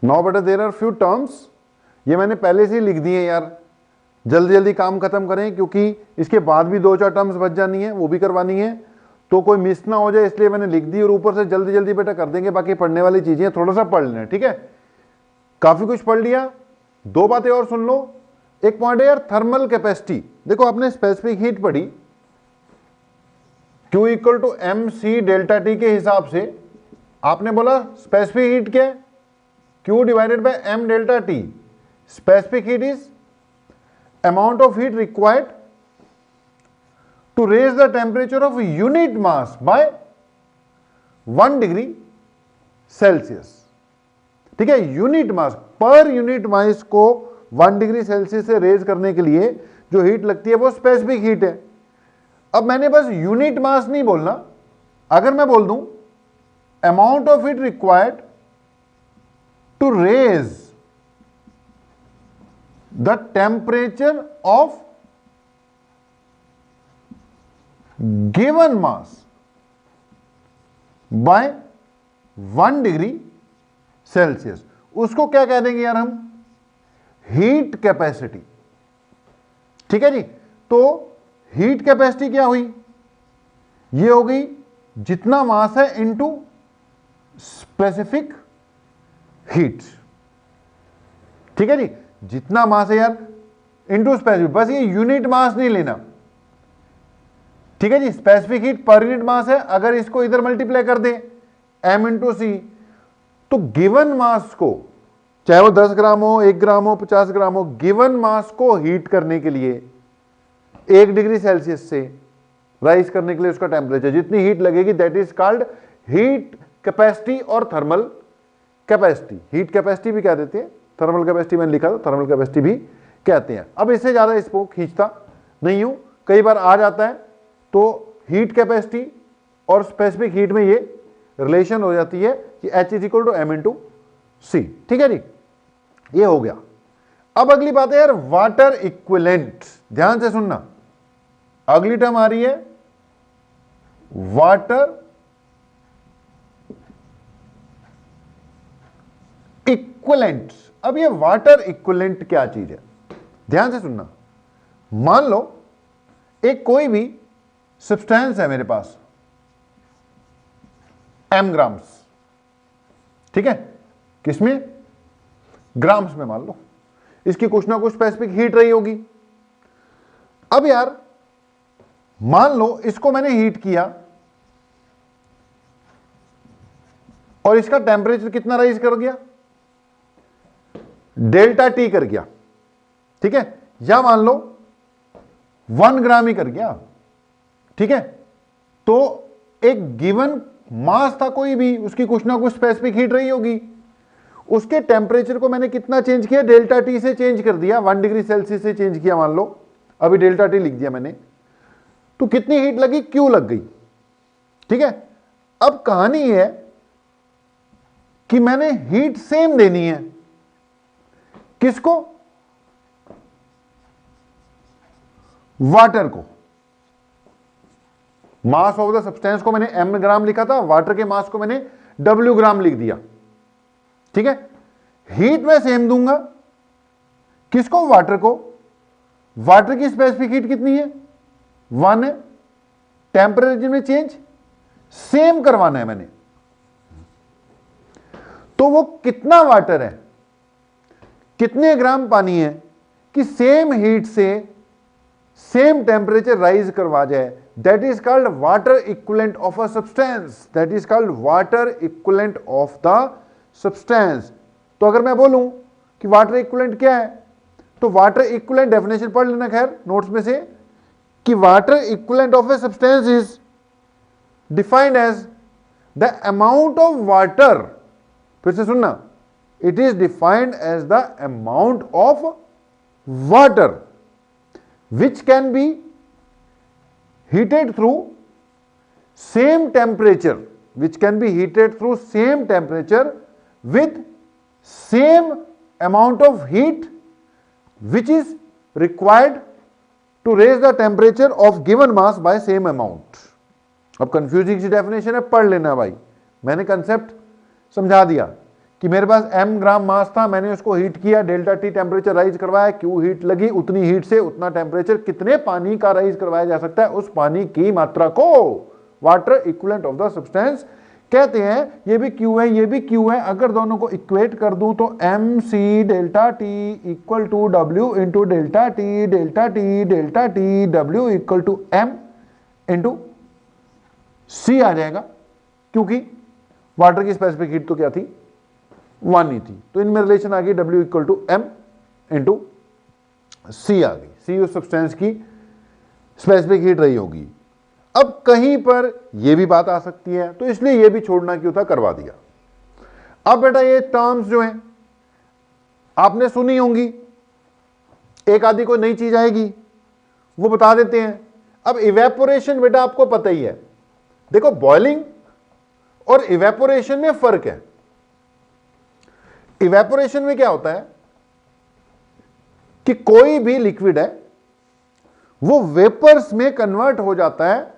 Now बेटा there are few terms, ये मैंने पहले से ही लिख दिए यार, जल्दी जल्दी काम खत्म करें क्योंकि इसके बाद भी 2-4 टर्म्स बच जानी है, वो भी करवानी है, तो कोई मिस ना हो जाए इसलिए मैंने लिख दी। और ऊपर से जल्दी जल्दी बेटा कर देंगे, बाकी पढ़ने वाली चीजें थोड़ा सा पढ़ लेना, ठीक है। काफी कुछ पढ़ लिया, 2 बातें और सुन लो। एक पॉइंट है यार थर्मल कैपेसिटी। देखो आपने स्पेसिफिक हीट पढ़ी, Q equal to M C delta T के हिसाब से आपने बोला स्पेसिफिक हीट क्या है, Q divided by M delta T. Specific heat is amount of heat required to raise the temperature of unit mass by 1 degree Celsius, ठीक है। Unit mass, per unit मास को 1 डिग्री सेल्सियस से raise करने के लिए जो हीट लगती है वो स्पेसिफिक हीट है। अब मैंने बस यूनिट मास नहीं बोलना, अगर मैं बोल दूं amount of heat required to raise the temperature of given mass by 1 degree Celsius, उसको क्या कह देंगे यार हम, हीट कैपेसिटी, ठीक है जी। तो हीट कैपेसिटी क्या हुई, ये हो गई जितना मास है इनटू स्पेसिफिक हीट, ठीक है जी। जितना मास है यार इनटू स्पेसिफिक, बस ये यूनिट मास नहीं लेना, ठीक है जी। Specific heat per unit mass है, अगर इसको इधर मल्टीप्लाई कर दे m इंटू सी, तो गिवन मास को, चाहे वो 10 ग्राम हो, 1 ग्राम हो, 50 ग्राम हो, गिवन मास को हीट करने के लिए 1 डिग्री सेल्सियस से राइज करने के लिए उसका टेम्परेचर जितनी हीट लगेगी that is called heat capacity और थर्मल कैपेसिटी। हीट कैपेसिटी भी कह देते हैं, थर्मल कैपेसिटी मैंने लिखा था, थर्मल कैपेसिटी भी कहते हैं। अब इससे ज्यादा इसको खींचता नहीं हूं, कई बार आ जाता है, तो हीट कैपेसिटी और स्पेसिफिक हीट में ये रिलेशन हो जाती है कि H is equal to M into C, ठीक है जी। ये हो गया। अब अगली बात है यार वाटर इक्विवेलेंट, ध्यान से सुनना, अगली टर्म आ रही है वाटर इक्विवेलेंट। अब ये वाटर इक्विवेलेंट क्या चीज है, ध्यान से सुनना। मान लो एक कोई भी सब्सटेंस है मेरे पास m ग्राम्स, ठीक है, किसमें, ग्राम्स में मान लो, इसकी कुछ ना कुछ स्पेसिफिक हीट रही होगी। अब यार मान लो इसको मैंने हीट किया और इसका टेम्परेचर कितना राइज कर गया, डेल्टा टी कर गया, ठीक है, या मान लो 1 ग्राम ही कर गया, ठीक है। तो एक गिवन मास था कोई भी, उसकी कुछ ना कुछ स्पेसिफिक हीट रही होगी, उसके टेम्परेचर को मैंने कितना चेंज किया, डेल्टा टी से चेंज कर दिया, 1 डिग्री सेल्सियस से चेंज किया, मान लो अभी डेल्टा टी लिख दिया मैंने, तो कितनी हीट लगी, क्यू लग गई, ठीक है। अब कहानी है कि मैंने हीट सेम देनी है, किसको, वाटर को। मास ऑफ द सब्सटेंस को मैंने m ग्राम लिखा था, वाटर के मास को मैंने w ग्राम लिख दिया, ठीक है। हीट में सेम दूंगा, किसको, वाटर को। वाटर की स्पेसिफिक हीट कितनी है, 1 है, टेम्परेचर में चेंज सेम करवाना है मैंने, तो वो कितना वाटर है, कितने ग्राम पानी है कि सेम हीट से सेम टेम्परेचर राइज करवा जाए, that is called water equivalent of a substance, that is called water equivalent of the substance. तो अगर मैं बोलूं कि वाटर इक्विवेलेंट क्या है, तो वाटर इक्विवेलेंट डेफिनेशन पढ़ लेना खैर नोट्स में से, कि water equivalent of a substance is defined as the amount of water, फिर से सुनना, it is defined as the amount of water which can be heated through same temperature, which can be heated through same temperature with same amount of heat which is required to raise the temperature of given mass by same amount। अब confusing सी definition है, पढ़ लेना भाई, मैंने concept समझा दिया कि मेरे पास m ग्राम मास था, मैंने उसको हीट किया, डेल्टा टी टेम्परेचर राइज करवाया, क्यू हीट लगी, उतनी हीट से उतना टेम्परेचर कितने पानी का राइज करवाया जा सकता है, उस पानी की मात्रा को water equivalent of the substance कहते हैं। ये भी क्यू है, ये भी क्यू है, अगर दोनों को इक्वेट कर दूं तो M C delta T equal to W into delta T delta T delta T W equal to M into C आ जाएगा, क्योंकि वाटर की स्पेसिफिक हीट तो क्या थी, 1 ही थी। तो इनमें रिलेशन आ गई W equal to M into C आ गई। सी उस सब्सटेंस की स्पेसिफिक हीट रही होगी। अब कहीं पर यह भी बात आ सकती है, तो इसलिए यह भी छोड़ना क्यों था, करवा दिया। अब बेटा ये टर्म्स जो हैं आपने सुनी होंगी, एक आदि कोई नई चीज आएगी वो बता देते हैं। अब इवेपोरेशन बेटा आपको पता ही है, देखो बॉइलिंग और इवेपोरेशन में फर्क है। इवेपोरेशन में क्या होता है कि कोई भी लिक्विड है वो वेपर्स में कन्वर्ट हो जाता है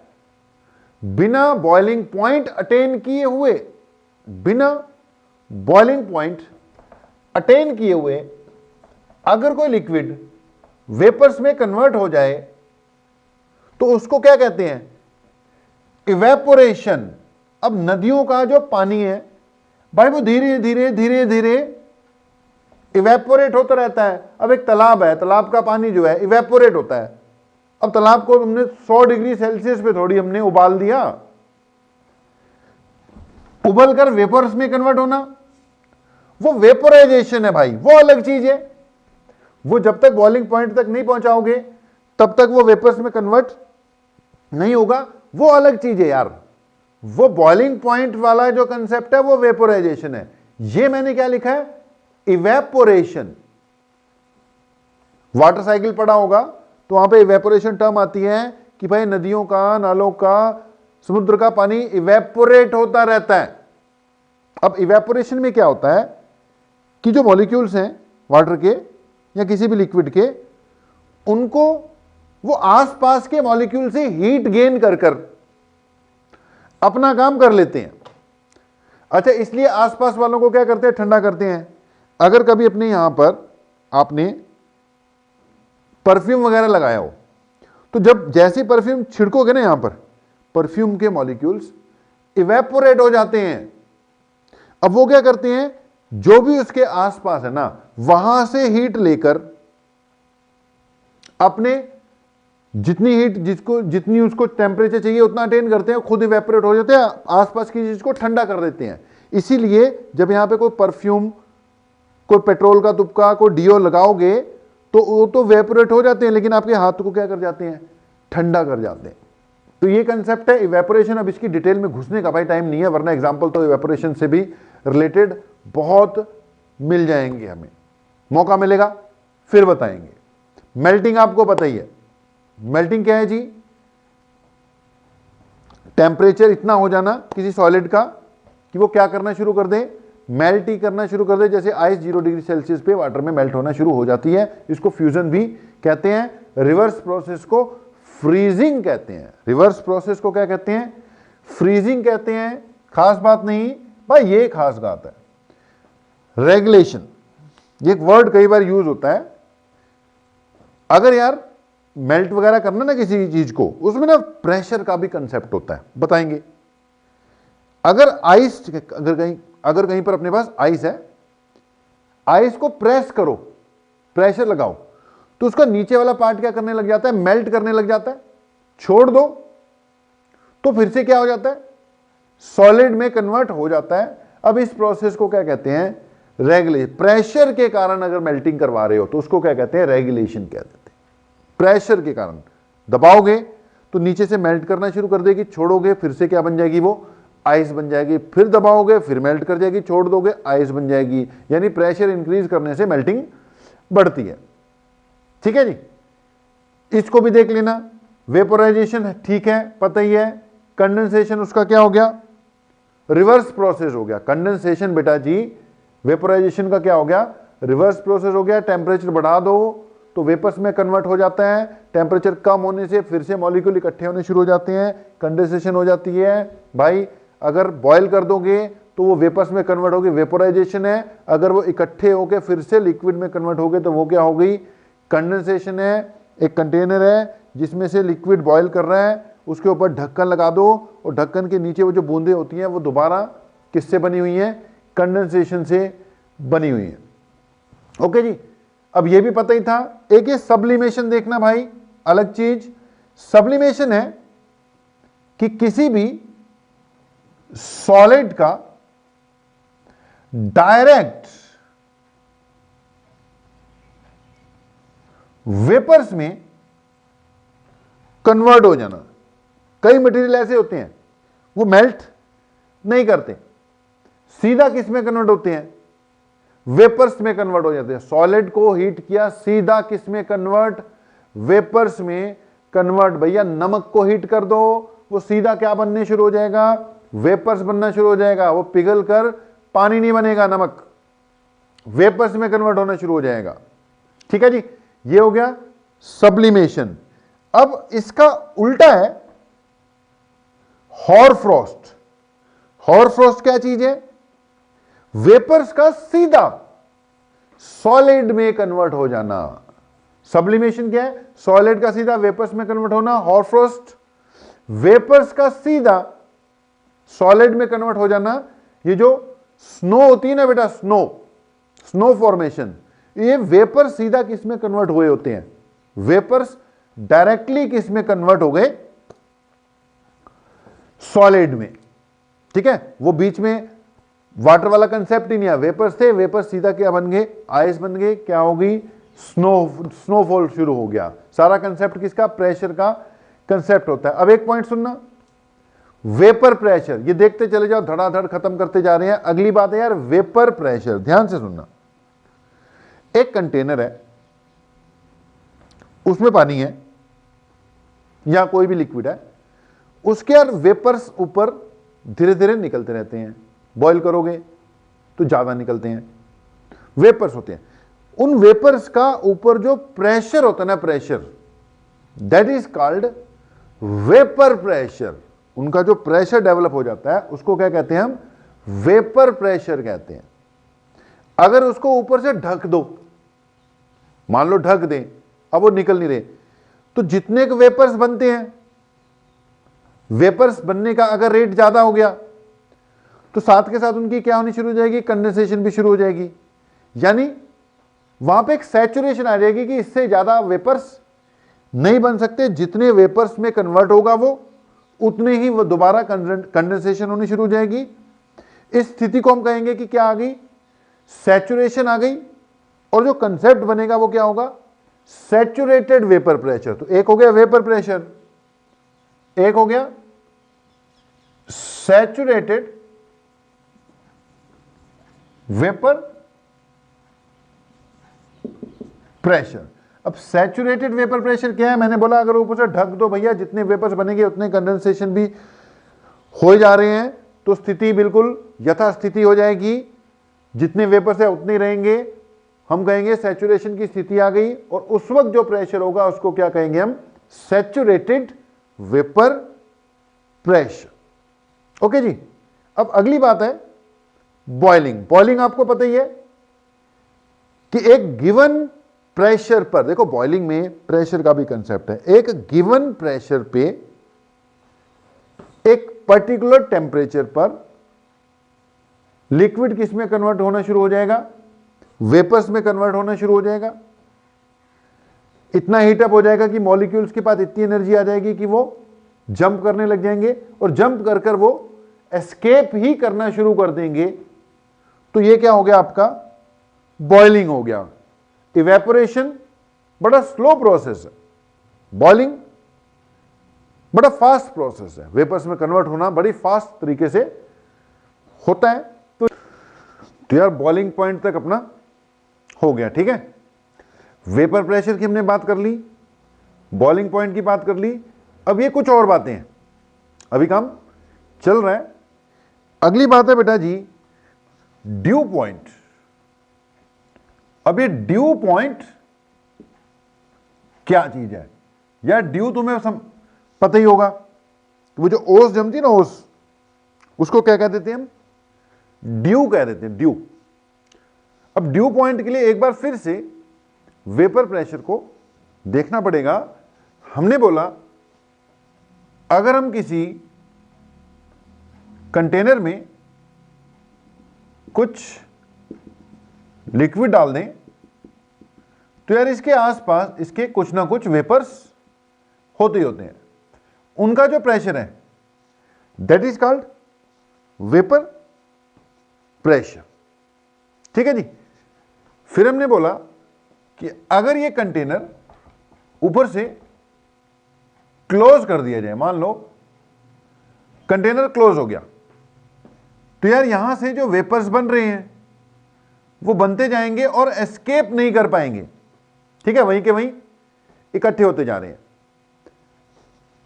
बिना बॉइलिंग पॉइंट अटेन किए हुए। बिना बॉइलिंग पॉइंट अटेन किए हुए अगर कोई लिक्विड वेपर्स में कन्वर्ट हो जाए तो उसको क्या कहते हैं, इवेपोरेशन। अब नदियों का जो पानी है भाई वो धीरे धीरे धीरे धीरे इवेपोरेट होता रहता है। अब एक तालाब है, तालाब का पानी जो है इवेपोरेट होता है। अब तालाब को हमने 100 डिग्री सेल्सियस पे थोड़ी हमने उबाल दिया, उबल कर वेपर्स में कन्वर्ट होना वो वेपोराइजेशन है भाई, वो अलग चीज है। वो जब तक बॉइलिंग पॉइंट तक नहीं पहुंचाओगे तब तक वो वेपर्स में कन्वर्ट नहीं होगा, वो अलग चीज है यार। वो बॉइलिंग पॉइंट वाला जो कंसेप्ट है वो वेपोराइजेशन है। ये मैंने क्या लिखा है, इवेपोरेशन। वाटर साइकिल पढ़ा होगा तो वहां पे इवेपोरेशन टर्म आती है कि भाई नदियों का, नालों का, समुद्र का पानी इवेपोरेट होता रहता है। अब इवेपोरेशन में क्या होता है कि जो मॉलिक्यूल्स हैं वाटर के या किसी भी लिक्विड के, उनको वो आसपास के मॉलिक्यूल से हीट गेन कर कर अपना काम कर लेते हैं। अच्छा, इसलिए आसपास वालों को क्या करते हैं, ठंडा करते हैं। अगर कभी अपने यहां पर आपने परफ्यूम वगैरह लगाया हो तो जब जैसे परफ्यूम छिड़कोगे ना, यहां पर परफ्यूम के मॉलिक्यूल्स इवेपोरेट हो जाते हैं। अब वो क्या करते हैं, जो भी उसके आसपास है ना वहां से हीट लेकर अपने जितनी हीट जितनी उसको टेम्परेचर चाहिए उतना अटेन करते हैं, खुद इवेपोरेट हो जाते हैं, आसपास की चीज को ठंडा कर देते हैं। इसीलिए जब यहां पे कोई परफ्यूम, कोई पेट्रोल का तुपका, कोई डीओ लगाओगे तो वो तो वेपोरेट हो जाते हैं, लेकिन आपके हाथ को क्या कर जाते हैं, ठंडा कर जाते हैं। तो ये कंसेप्ट है इवेपोरेशन। अब इसकी डिटेल में घुसने का भाई टाइम नहीं है, वरना एग्जांपल तो इवेपोरेशन से भी रिलेटेड बहुत मिल जाएंगे, हमें मौका मिलेगा फिर बताएंगे। मेल्टिंग आपको पता ही है, मेल्टिंग क्या है जी, टेम्परेचर इतना हो जाना किसी सॉलिड का कि वो क्या करना शुरू कर दे, मेल्ट ही करना शुरू कर दे। जैसे आइस 0 डिग्री सेल्सियस पे वाटर में मेल्ट होना शुरू हो जाती है, इसको फ्यूजन भी कहते हैं। रिवर्स प्रोसेस को फ्रीजिंग कहते हैं। रिवर्स प्रोसेस को क्या कहते हैं, फ्रीजिंग कहते हैं। खास बात नहीं भाई, ये खास बात है। रेगुलेशन, ये एक वर्ड कई बार यूज होता है। अगर यार मेल्ट वगैरह करना ना किसी चीज को, उसमें ना प्रेशर का भी कंसेप्ट होता है, बताएंगे। अगर आइस, अगर कहीं पर अपने पास आइस है, आइस को प्रेस करो, प्रेशर लगाओ, तो उसका नीचे वाला पार्ट क्या करने लग जाता है, मेल्ट करने लग जाता है। छोड़ दो तो फिर से क्या हो जाता है, सॉलिड में कन्वर्ट हो जाता है। अब इस प्रोसेस को क्या कहते हैं, रेगुलेशन। प्रेशर के कारण अगर मेल्टिंग करवा रहे हो तो उसको क्या कहते हैं, रेगुलेशन कहते हैं। प्रेशर के कारण दबाओगे तो नीचे से मेल्ट करना शुरू कर देगी, छोड़ोगे फिर से क्या बन जाएगी, वो आइस बन जाएगी। फिर दबाओगे फिर मेल्ट कर जाएगी, छोड़ दोगे आइस बन जाएगी। यानी प्रेशर इंक्रीज करने से मेल्टिंग बढ़ती है। ठीक है जी, इसको भी देख लेना। वेपोराइजेशन ठीक है, पता ही है। कंडेंसेशन उसका क्या हो गया, रिवर्स प्रोसेस हो गया। कंडेंसेशन बेटा जी वेपोराइजेशन का क्या हो गया, रिवर्स प्रोसेस हो गया। टेम्परेचर बढ़ा दो तो वेपर्स में कन्वर्ट हो जाता है, टेम्परेचर कम होने से फिर से मॉलिक्यूल इकट्ठे होने शुरू हो जाते हैं, कंडेंसेशन हो जाती है। भाई अगर बॉयल कर दोगे तो वो वेपर्स में कन्वर्ट होगी, वेपोराइजेशन है। अगर वो इकट्ठे होकर फिर से लिक्विड में कन्वर्ट हो गए तो वो क्या हो गई, कंडेंसेशन है। एक कंटेनर है जिसमें से लिक्विड बॉयल कर रहा है, उसके ऊपर ढक्कन लगा दो और ढक्कन के नीचे वो जो बूंदें होती हैं वो दोबारा किससे बनी हुई हैं, कंडेंसेशन से बनी हुई हैं। ओके जी, अब ये भी पता ही था। एक ये सब्लिमेशन देखना भाई, अलग चीज। सब्लिमेशन है कि किसी भी सॉलिड का डायरेक्ट वेपर्स में कन्वर्ट हो जाना। कई मटेरियल ऐसे होते हैं वो मेल्ट नहीं करते, सीधा किस में कन्वर्ट होते हैं, वेपर्स में कन्वर्ट हो जाते हैं। सॉलिड को हीट किया, सीधा किस में कन्वर्ट, वेपर्स में कन्वर्ट। भैया नमक को हीट कर दो, वो सीधा क्या बनने शुरू हो जाएगा, वेपर्स बनना शुरू हो जाएगा। वो पिघल कर पानी नहीं बनेगा, नमक वेपर्स में कन्वर्ट होना शुरू हो जाएगा। ठीक है जी, ये हो गया सब्लिमेशन। अब इसका उल्टा है हॉरफ्रॉस्ट। हॉरफ्रॉस्ट क्या चीज है, वेपर्स का सीधा सॉलिड में कन्वर्ट हो जाना। सब्लिमेशन क्या है, सॉलिड का सीधा वेपर्स में कन्वर्ट होना। हॉरफ्रॉस्ट वेपर्स का सीधा सॉलिड में कन्वर्ट हो जाना। ये जो स्नो होती है ना बेटा, स्नो फॉर्मेशन, ये वेपर सीधा किस में कन्वर्ट हुए होते हैं, वेपर्स डायरेक्टली किस में कन्वर्ट हो गए, सॉलिड में। ठीक है, वो बीच में वाटर वाला कंसेप्ट ही नहीं है, वेपर्स थे, वेपर्स सीधा क्या बन गए, आइस बन गए, क्या हो गई, स्नोफॉल शुरू हो गया। सारा कंसेप्ट किसका, प्रेशर का कंसेप्ट होता है। अब एक पॉइंट सुनना, वेपर प्रेशर, ये देखते चले जाओ, धड़ाधड़ खत्म करते जा रहे हैं। अगली बात है यार वेपर प्रेशर, ध्यान से सुनना। एक कंटेनर है, उसमें पानी है या कोई भी लिक्विड है, उसके यार वेपर्स ऊपर धीरे धीरे निकलते रहते हैं। बॉईल करोगे तो ज्यादा निकलते हैं, वेपर्स होते हैं। उन वेपर्स का ऊपर जो प्रेशर होता है ना, pressure, that is called vapour pressure. उनका जो प्रेशर डेवलप हो जाता है उसको क्या कहते हैं हम, वेपर प्रेशर कहते हैं। अगर उसको ऊपर से ढक दो, मान लो ढक दें, अब वो निकल नहीं रहे, तो जितने के वेपर्स बनते हैं, वेपर्स बनने का अगर रेट ज्यादा हो गया तो साथ के साथ उनकी क्या होनी शुरू हो जाएगी, कंडेंसेशन भी शुरू हो जाएगी। यानी वहां पे एक सैचुरेशन आ जाएगी कि इससे ज्यादा वेपर्स नहीं बन सकते। जितने वेपर्स में कन्वर्ट होगा वो उतने ही वो दोबारा कंडेंसेशन होनी शुरू हो जाएगी। इस स्थिति को हम कहेंगे कि क्या आ गई, सैचुरेशन आ गई। और जो कंसेप्ट बनेगा वो क्या होगा, सैचुरेटेड वेपर प्रेशर। तो एक हो गया वेपर प्रेशर, एक हो गया सैचुरेटेड वेपर प्रेशर। अब सैचुरेटेड वेपर प्रेशर क्या है, मैंने बोला अगर ऊपर से ढक दो भैया, जितने वेपर्स बनेंगे उतने कंडेंसेशन भी हो जा रहे हैं, तो स्थिति बिल्कुल यथास्थिति हो जाएगी। जितने वेपर्स है उतने रहेंगे, हम कहेंगे सैचुरेशन की स्थिति आ गई। और उस वक्त जो प्रेशर होगा उसको क्या कहेंगे हम, सैचुरेटेड वेपर प्रेशर। ओके जी, अब अगली बात है बॉइलिंग। बॉइलिंग आपको पता ही है कि एक गिवन प्रेशर पर, देखो बॉइलिंग में प्रेशर का भी कंसेप्ट है। एक गिवन प्रेशर पे, एक पर्टिकुलर टेम्परेचर पर लिक्विड किस में कन्वर्ट होना शुरू हो जाएगा, वेपर्स में कन्वर्ट होना शुरू हो जाएगा। इतना हीटअप हो जाएगा कि मॉलिक्यूल्स के पास इतनी एनर्जी आ जाएगी कि वो जंप करने लग जाएंगे, और जंप कर कर वो एस्केप ही करना शुरू कर देंगे। तो ये क्या हो गया आपका, बॉइलिंग हो गया। इवेपोरेशन बड़ा स्लो प्रोसेस है, बॉइलिंग बड़ा फास्ट प्रोसेस है। वेपर्स में कन्वर्ट होना बड़ी फास्ट तरीके से होता है। तो यार बॉइलिंग पॉइंट तक अपना हो गया, ठीक है। वेपर प्रेशर की हमने बात कर ली, बॉइलिंग पॉइंट की बात कर ली। अब ये कुछ और बातें हैं, अभी काम चल रहा है। अगली बात है बेटा जी ड्यू पॉइंट। अब ये ड्यू पॉइंट क्या चीज है यार, ड्यू तुम्हें पता ही होगा। वो जो ओस जमती ना, ओस, उसको क्या कहते थे हम, ड्यू कह देते हैं, ड्यू। अब ड्यू पॉइंट के लिए एक बार फिर से वेपर प्रेशर को देखना पड़ेगा। हमने बोला अगर हम किसी कंटेनर में कुछ लिक्विड डाल दें तो यार इसके आसपास इसके कुछ ना कुछ वेपर्स होते ही होते हैं। उनका जो प्रेशर है that is called vapour pressure. ठीक है जी। फिर हमने बोला कि अगर ये कंटेनर ऊपर से क्लोज कर दिया जाए, मान लो कंटेनर क्लोज हो गया, तो यार यहां से जो वेपर्स बन रहे हैं वो बनते जाएंगे और एस्केप नहीं कर पाएंगे। ठीक है, वहीं के वहीं इकट्ठे होते जा रहे हैं।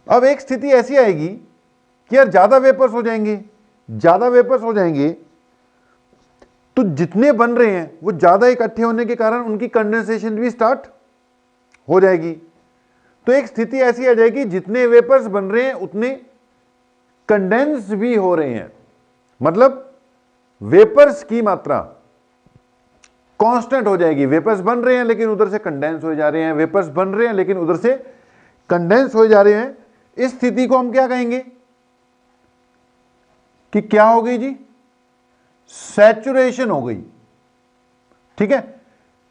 अब एक स्थिति ऐसी आएगी कि यार ज्यादा वेपर्स हो जाएंगे, ज्यादा वेपर्स हो जाएंगे तो जितने बन रहे हैं वो ज्यादा इकट्ठे होने के कारण उनकी कंडेंसेशन भी स्टार्ट हो जाएगी। तो एक स्थिति ऐसी आ जाएगी जितने वेपर्स बन रहे हैं उतने कंडेंस भी हो रहे हैं, मतलब वेपर्स की मात्रा कांस्टेंट हो जाएगी। वेपर्स बन रहे हैं लेकिन उधर से कंडेंस हो जा रहे हैं, वेपर्स बन रहे हैं लेकिन उधर से कंडेंस हो जा रहे हैं। इस स्थिति को हम क्या कहेंगे कि क्या हो गई जी, सैचुरेशन हो गई। ठीक है,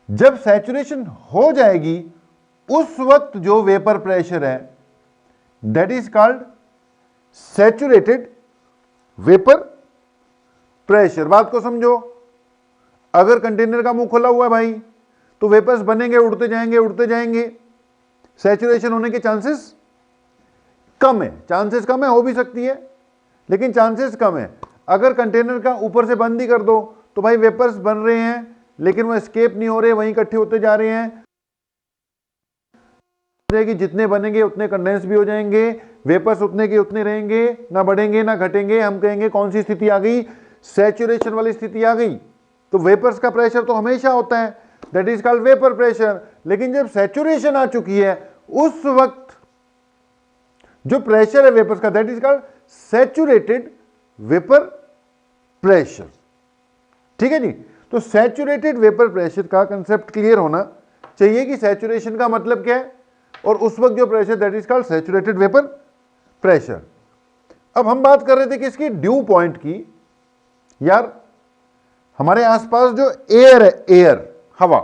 जब सैचुरेशन हो जाएगी उस वक्त जो वेपर प्रेशर है that is called saturated vapour pressure. बात को समझो, अगर कंटेनर का मुंह खुला हुआ है भाई तो वेपर्स बनेंगे, उड़ते जाएंगे उड़ते जाएंगे, सैचुरेशन होने के चांसेस कम है। चांसेस कम है, हो भी सकती है लेकिन चांसेस कम है। अगर कंटेनर का ऊपर से बंद ही कर दो तो भाई वेपर्स बन रहे हैं लेकिन वो एस्केप नहीं हो रहे, वहीं इकट्ठे होते जा रहे हैं। जितने बनेंगे उतने कंडेंस भी हो जाएंगे, वेपर्स उतने के उतने रहेंगे, ना बढ़ेंगे ना घटेंगे। हम कहेंगे कौन सी स्थिति आ गई, सैचुरेशन वाली स्थिति आ गई। तो वेपर्स का प्रेशर तो हमेशा होता है, that is called vapour pressure. लेकिन जब सैचुरेशन आ चुकी है उस वक्त जो प्रेशर है वेपर्स का that is called saturated vapour pressure. ठीक है जी। तो सैचुरेटेड वेपर प्रेशर का कंसेप्ट क्लियर होना चाहिए कि सैचुरेशन का मतलब क्या है और उस वक्त जो pressure that is called saturated vapour pressure. अब हम बात कर रहे थे किसकी, ड्यू पॉइंट की। यार हमारे आसपास जो एयर है, एयर हवा,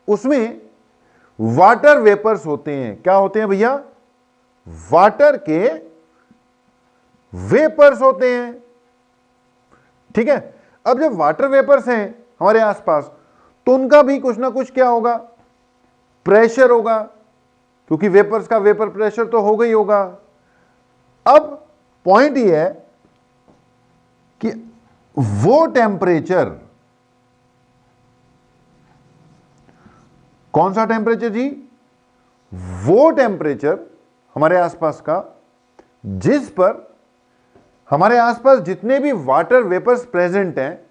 उसमें वाटर वेपर्स होते हैं। क्या होते हैं भैया, वाटर के वेपर्स होते हैं। ठीक है, अब जब वाटर वेपर्स हैं हमारे आसपास तो उनका भी कुछ ना कुछ क्या होगा, प्रेशर होगा, क्योंकि वेपर्स का वेपर प्रेशर तो होगा ही होगा। अब पॉइंट ये है कि वो टेम्परेचर, कौन सा टेम्परेचर जी, वो टेम्परेचर हमारे आसपास का जिस पर हमारे आसपास जितने भी वाटर वेपर्स प्रेजेंट हैं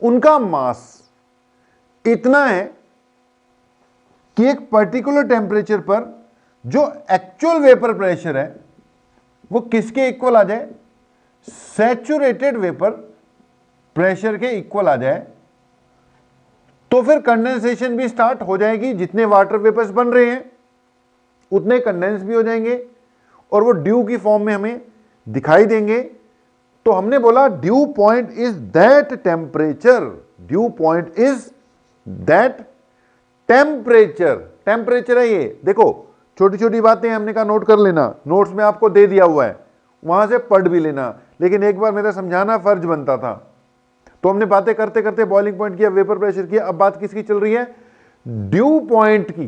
उनका मास इतना है कि एक पर्टिकुलर टेम्परेचर पर जो एक्चुअल वेपर प्रेशर है वो किसके इक्वल आ जाए, सैचुरेटेड वेपर प्रेशर के इक्वल आ जाए। तो फिर कंडेंसेशन भी स्टार्ट हो जाएगी। जितने वाटर वेपर्स बन रहे हैं उतने कंडेंस भी हो जाएंगे और वो ड्यू की फॉर्म में हमें दिखाई देंगे। तो हमने बोला due point is that temperature, due point is that temperature. Temperature है ये, देखो छोटी छोटी बातें हमने कहा नोट कर लेना, नोट्स में आपको दे दिया हुआ है, वहां से पढ़ भी लेना। लेकिन एक बार मेरा समझाना फर्ज बनता था, तो हमने बातें करते करते बॉइलिंग पॉइंट किया, वेपर प्रेशर किया। अब बात किसकी चल रही है, ड्यू पॉइंट की।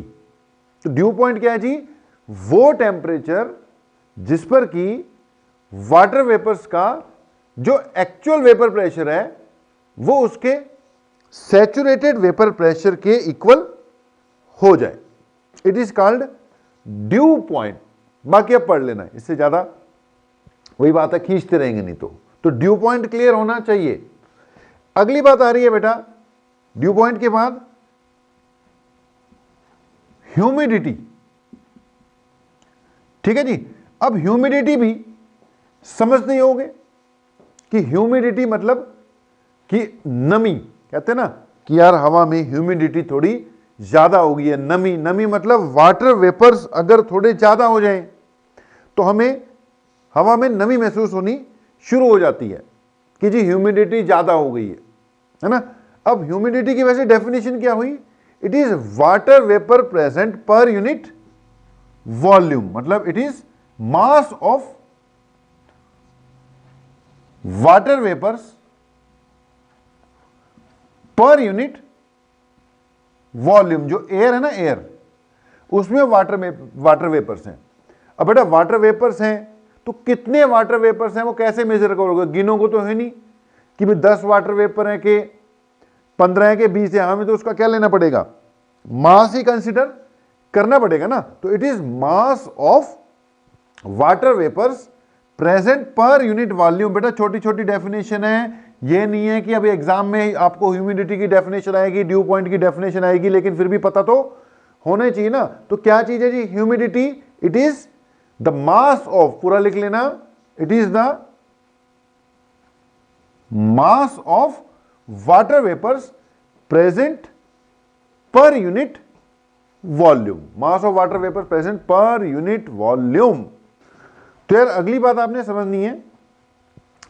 तो ड्यू पॉइंट क्या है जी, वो टेम्परेचर जिस पर कि वाटर वेपर्स का जो एक्चुअल वेपर प्रेशर है वो उसके सैचुरेटेड वेपर प्रेशर के इक्वल हो जाए। It is called due point. बाकी अब पढ़ लेना, इससे ज्यादा वही बात है, खींचते रहेंगे नहीं तो ड्यू पॉइंट क्लियर होना चाहिए। अगली बात आ रही है बेटा, ड्यू पॉइंट के बाद ह्यूमिडिटी। ठीक है जी। अब ह्यूमिडिटी भी समझते ही होगे, कि ह्यूमिडिटी मतलब कि नमी, कहते हैं ना कि यार हवा में ह्यूमिडिटी थोड़ी ज्यादा हो गई है, नमी, नमी मतलब वाटर वेपर्स अगर थोड़े ज्यादा हो जाएं तो हमें हवा में नमी महसूस होनी शुरू हो जाती है कि जी ह्यूमिडिटी ज्यादा हो गई है ना। अब ह्यूमिडिटी की वैसे डेफिनेशन क्या हुई, it is water vapour present per unit volume, मतलब it is mass of water vapours per unit volume. जो एयर है ना, एयर, उसमें वाटर वेपर्स हैं। अब बेटा वाटर वेपर्स हैं तो कितने वाटर वेपर्स हैं वो कैसे मेजर करोगे, गिनोगे तो है नहीं कि भाई 10 वाटर वेपर हैं कि 15 है कि 20 है, हमें तो उसका क्या लेना पड़ेगा, मास ही कंसीडर करना पड़ेगा ना। तो it is mass of water vapours present per unit volume. बेटा छोटी छोटी डेफिनेशन है, ये नहीं है कि अभी एग्जाम में आपको ह्यूमिडिटी की डेफिनेशन आएगी, ड्यू पॉइंट की डेफिनेशन आएगी, लेकिन फिर भी पता तो होना चाहिए ना। तो क्या चीज है जी humidity, it is the mass of, पूरा लिख लेना, it is the mass of water vapours present per unit volume, mass of water vapour present per unit volume. तो यार अगली बात आपने समझनी है,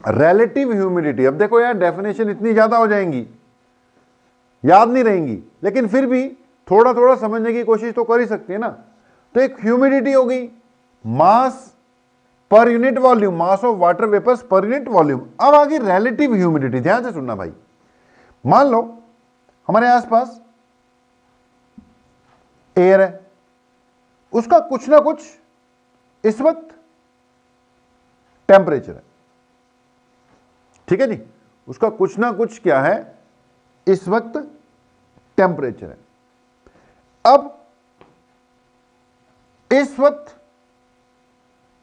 रिलेटिव ह्यूमिडिटी। अब देखो यार डेफिनेशन इतनी ज्यादा हो जाएंगी, याद नहीं रहेंगी, लेकिन फिर भी थोड़ा थोड़ा समझने की कोशिश तो कर ही सकते हैं ना। तो एक ह्यूमिडिटी हो गई, mass per unit volume, mass of water vapours per unit volume. अब आ गई रिलेटिव ह्यूमिडिटी, ध्यान से सुनना भाई। मान लो हमारे आसपास एयर है, उसका कुछ ना कुछ इस वक्त टेम्परेचर है, ठीक है जी, उसका कुछ ना कुछ क्या है इस वक्त टेम्परेचर है। अब इस वक्त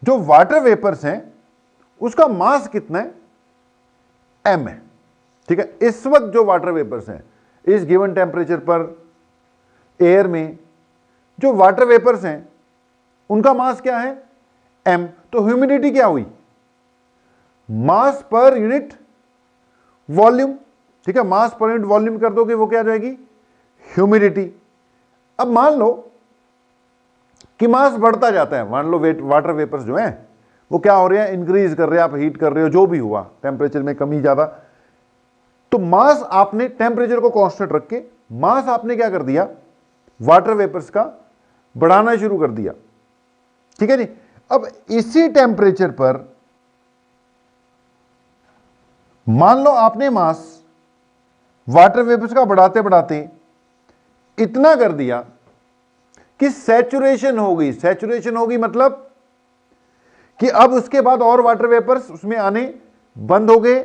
जो वाटर वेपर्स हैं उसका मास कितना है, m है, ठीक है। इस वक्त जो वाटर वेपर्स हैं इस गिवन टेम्परेचर पर एयर में जो वाटर वेपर्स हैं उनका मास क्या है, m। तो ह्यूमिडिटी क्या हुई, मास पर यूनिट वॉल्यूम, ठीक है। मास पर यूनिट वॉल्यूम कर दोगे वो क्या आ जाएगी, ह्यूमिडिटी। अब मान लो कि मास बढ़ता जाता है, मान लो वाटर वेपर्स जो हैं वो क्या हो रहे हैं, इंक्रीज कर रहे हैं, आप हीट कर रहे हो, जो भी हुआ टेम्परेचर में कमी ज्यादा, तो मास आपने टेम्परेचर को कांस्टेंट रख के मास आपने क्या कर दिया, वाटर वेपर्स का बढ़ाना शुरू कर दिया, ठीक है जी। अब इसी टेम्परेचर पर मान लो आपने मास वाटर वेपर्स का बढ़ाते बढ़ाते इतना कर दिया कि सैचुरेशन हो गई। सैचुरेशन हो गई मतलब कि अब उसके बाद और वाटर वेपर्स उसमें आने बंद हो गए,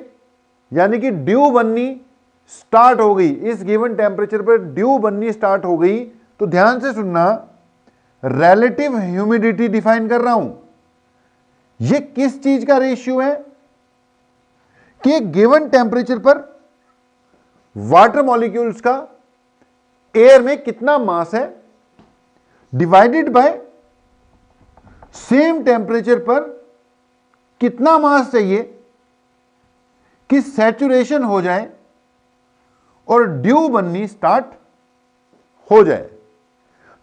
यानी कि ड्यू बननी स्टार्ट हो गई। इस गिवन टेम्परेचर पर ड्यू बननी स्टार्ट हो गई। तो ध्यान से सुनना, रिलेटिव ह्यूमिडिटी डिफाइन कर रहा हूं, यह किस चीज का रेशियो है कि एक गिवन टेम्परेचर पर वाटर मॉलिक्यूल्स का एयर में कितना मास है डिवाइडेड बाय सेम टेम्परेचर पर कितना मास चाहिए कि सैचुरेशन हो जाए और ड्यू बननी स्टार्ट हो जाए।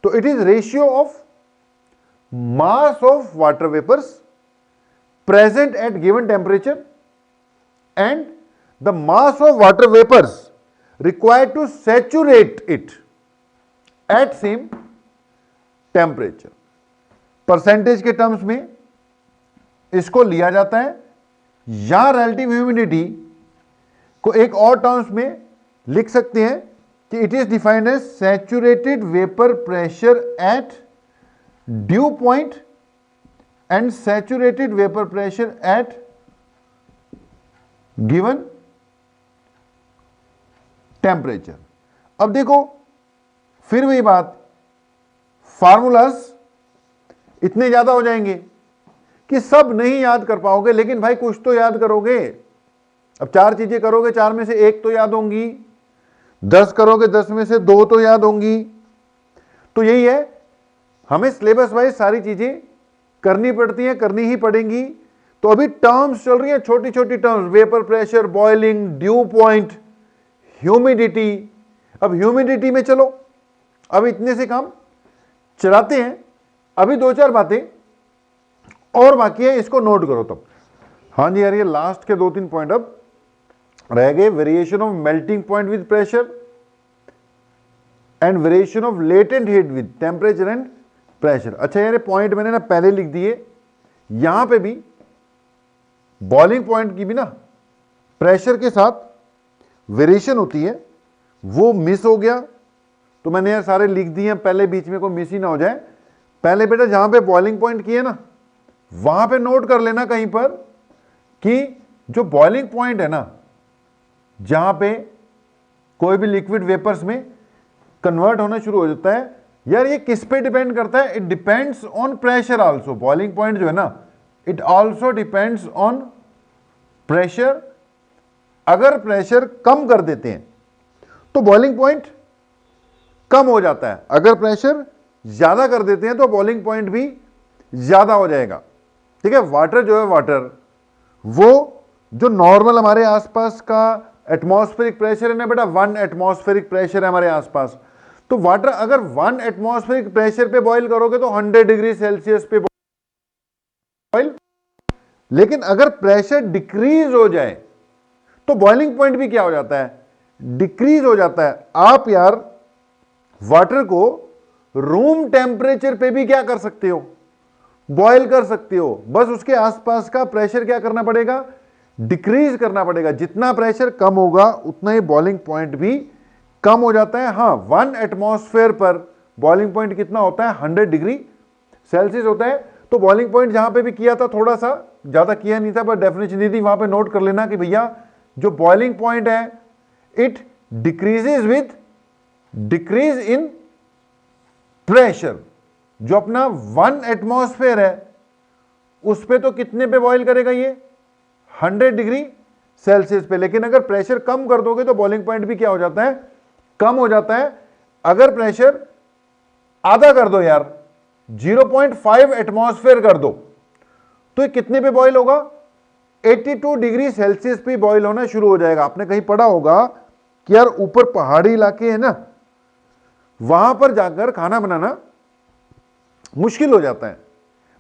तो it is ratio of mass of water vapours present at given temperature and the mass of water vapors required to saturate it at same temperature। Percentage के टर्म्स में इसको लिया जाता है, या रिलेटिव ह्यूमिडिटी को एक और टर्म्स में लिख सकते हैं कि it is defined as saturated vapour pressure at dew point and saturated vapour pressure at given temperature. अब देखो फिर वही बात, फार्मूलास इतने ज्यादा हो जाएंगे कि सब नहीं याद कर पाओगे, लेकिन भाई कुछ तो याद करोगे। अब 4 चीजें करोगे, 4 में से 1 तो याद होंगी, 10 करोगे 10 में से 2 तो याद होंगी। तो यही है, हमें सिलेबस वाइज सारी चीजें करनी पड़ती हैं, करनी ही पड़ेंगी। तो अभी टर्म्स चल रही हैं, छोटी छोटी terms, vapour pressure, boiling, due point, humidity. अब ह्यूमिडिटी में चलो, अब इतने से काम चलाते हैं। अभी दो चार बातें और बाकी है, इसको नोट करो तब। हाँ जी यार, ये लास्ट के 2-3 पॉइंट अब रह गए। Variation of melting point with pressure and variation of latent heat with temperature and pressure. अच्छा यार, पॉइंट मैंने ना पहले लिख दिए, यहां पे भी बॉइलिंग पॉइंट की भी ना प्रेशर के साथ वेरिएशन होती है, वो मिस हो गया तो मैंने यार सारे लिख दिए हैं पहले, बीच में कोई मिस ही ना हो जाए। पहले बेटा जहां पे बॉइलिंग पॉइंट की है ना, वहां पे नोट कर लेना कहीं पर कि जो बॉइलिंग पॉइंट है ना, जहां पे कोई भी लिक्विड वेपर्स में कन्वर्ट होना शुरू हो जाता है, यार ये किस पे डिपेंड करता है? It depends on pressure also. Boiling point जो है ना, it also depends on pressure. अगर प्रेशर कम कर देते हैं तो बॉइलिंग पॉइंट कम हो जाता है, अगर प्रेशर ज्यादा कर देते हैं तो बॉइलिंग पॉइंट भी ज्यादा हो जाएगा। ठीक है, वाटर जो है, वाटर वो जो नॉर्मल हमारे आसपास का एटमॉस्फेरिक प्रेशर है ना बेटा, 1 एटमॉस्फेरिक प्रेशर है हमारे आसपास, तो वाटर अगर 1 एटमॉस्फेरिक प्रेशर पे बॉईल करोगे तो 100 डिग्री सेल्सियस पे बॉईल। लेकिन अगर प्रेशर डिक्रीज हो जाए तो बॉइलिंग पॉइंट भी क्या हो जाता है? डिक्रीज हो जाता है। आप यार वाटर को रूम टेम्परेचर पे भी क्या कर सकते हो? बॉयल कर सकते हो। बस उसके आसपास का प्रेशर क्या करना पड़ेगा? डिक्रीज करना पड़ेगा। जितना प्रेशर कम होगा उतना ही बॉइलिंग पॉइंट भी कम हो जाता है। हाँ, 1 एटमॉस्फेयर पर बॉइलिंग पॉइंट कितना होता है? 100 डिग्री सेल्सियस होता है। तो बॉइलिंग पॉइंट जहां पे भी किया था, थोड़ा सा ज्यादा किया नहीं था, पर डेफिनेशन दी थी, वहां पे नोट कर लेना कि भैया जो बॉइलिंग पॉइंट है, it decreases with decrease in pressure. जो अपना 1 एटमॉस्फेयर है उस पे तो कितने पे बॉईल करेगा ये? 100 डिग्री सेल्सियस पे। लेकिन अगर प्रेशर कम कर दोगे तो बॉइलिंग पॉइंट भी क्या हो जाता है? कम हो जाता है। अगर प्रेशर आधा कर दो यार, 0.5 एटमॉस्फेयर कर दो, तो ये कितने पे बॉईल होगा? 82 डिग्री सेल्सियस पे बॉईल होना शुरू हो जाएगा। आपने कहीं पढ़ा होगा कि यार ऊपर पहाड़ी इलाके है ना, वहां पर जाकर खाना बनाना मुश्किल हो जाता है।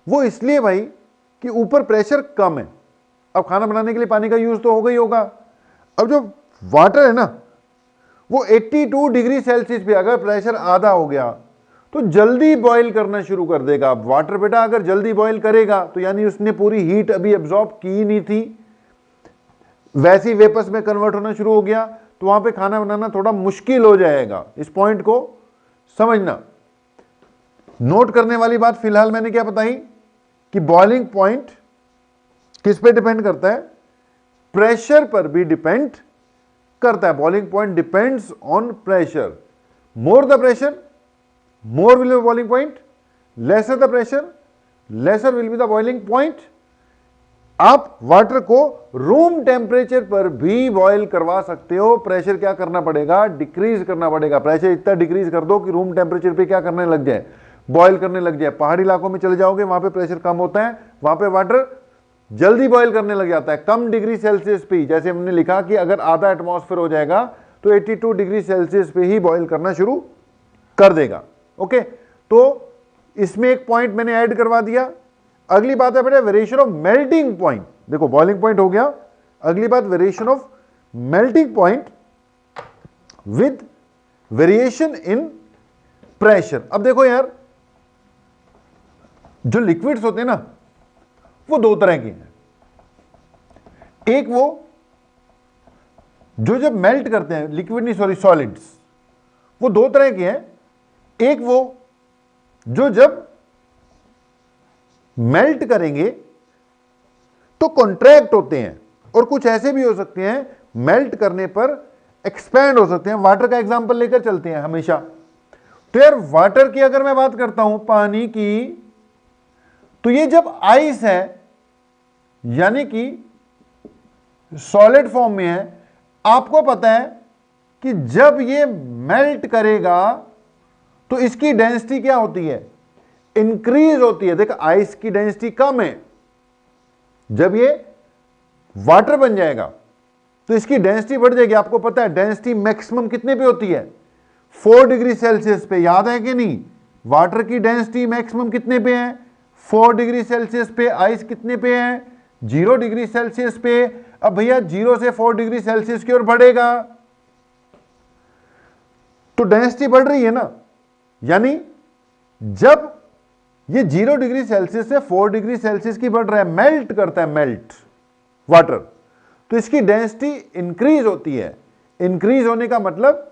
वो इसलिए भाई कि ऊपर प्रेशर कम है। अब खाना बनाने के लिए पानी का यूज तो होगा ही होगा। अब जो वाटर है ना, वो 82 डिग्री सेल्सियस पे अगर प्रेशर आधा हो गया तो जल्दी बॉईल करना शुरू कर देगा। अब वाटर बेटा अगर जल्दी बॉईल करेगा तो यानी उसने पूरी हीट अभी एब्जॉर्ब की ही नहीं थी, वैसी वेपर्स में कन्वर्ट होना शुरू हो गया, तो वहां पे खाना बनाना थोड़ा मुश्किल हो जाएगा। इस पॉइंट को समझना। नोट करने वाली बात फिलहाल मैंने क्या बताई कि बॉइलिंग पॉइंट किस पे डिपेंड करता है? प्रेशर पर भी डिपेंड करता है। Boiling point depends on pressure. More the pressure, more will be boiling point, lesser the pressure, laser will be the boiling point. आप वाटर को रूम टेम्परेचर पर भी बॉईल करवा सकते हो। प्रेशर क्या करना पड़ेगा? डिक्रीज करना पड़ेगा। प्रेशर इतना डिक्रीज कर दो कि रूम टेम्परेचर पे क्या करने लग जाए? बॉईल करने लग जाए। पहाड़ी इलाकों में चले जाओगे, वहां पे प्रेशर कम होता है, वहां पे वाटर जल्दी बॉईल करने लग जाता है, कम डिग्री सेल्सियस पे। जैसे हमने लिखा कि अगर आधा एटमॉस्फेयर हो जाएगा तो 82 डिग्री सेल्सियस पे ही बॉईल करना शुरू कर देगा। ओके, तो इसमें एक पॉइंट मैंने ऐड करवा दिया। अगली बात है बेटा वेरिएशन ऑफ मेल्टिंग पॉइंट। देखो बॉइलिंग पॉइंट हो गया, अगली बात variation of melting point with variation in pressure. अब देखो यार, जो लिक्विड्स होते हैं ना, वो दो तरह के हैं। एक वो जो जब मेल्ट करते हैं, लिक्विड नहीं सॉरी सॉलिड्स, वो दो तरह के हैं। एक वो जो जब मेल्ट करेंगे तो कॉन्ट्रैक्ट होते हैं, और कुछ ऐसे भी हो सकते हैं मेल्ट करने पर एक्सपैंड हो सकते हैं। वाटर का एग्जांपल लेकर चलते हैं हमेशा। तो यार वाटर की अगर मैं बात करता हूं, पानी की, तो ये जब आइस है यानी कि सॉलिड फॉर्म में है, आपको पता है कि जब ये मेल्ट करेगा तो इसकी डेंसिटी क्या होती है? इंक्रीज होती है। देखो आइस की डेंसिटी कम है, जब ये वाटर बन जाएगा तो इसकी डेंसिटी बढ़ जाएगी। आपको पता है डेंसिटी मैक्सिमम कितने पे होती है? 4 डिग्री सेल्सियस पे। याद है कि नहीं? वाटर की डेंसिटी मैक्सिमम कितने पे है? 4 डिग्री सेल्सियस पे। आइस कितने पे है? 0 डिग्री सेल्सियस पे। अब भैया 0 से 4 डिग्री सेल्सियस की ओर बढ़ेगा तो डेंसिटी बढ़ रही है ना। यानी जब ये 0 डिग्री सेल्सियस से 4 डिग्री सेल्सियस की बढ़ रहा है, मेल्ट करता है, मेल्ट वाटर, तो इसकी डेंसिटी इंक्रीज होती है। इंक्रीज होने का मतलब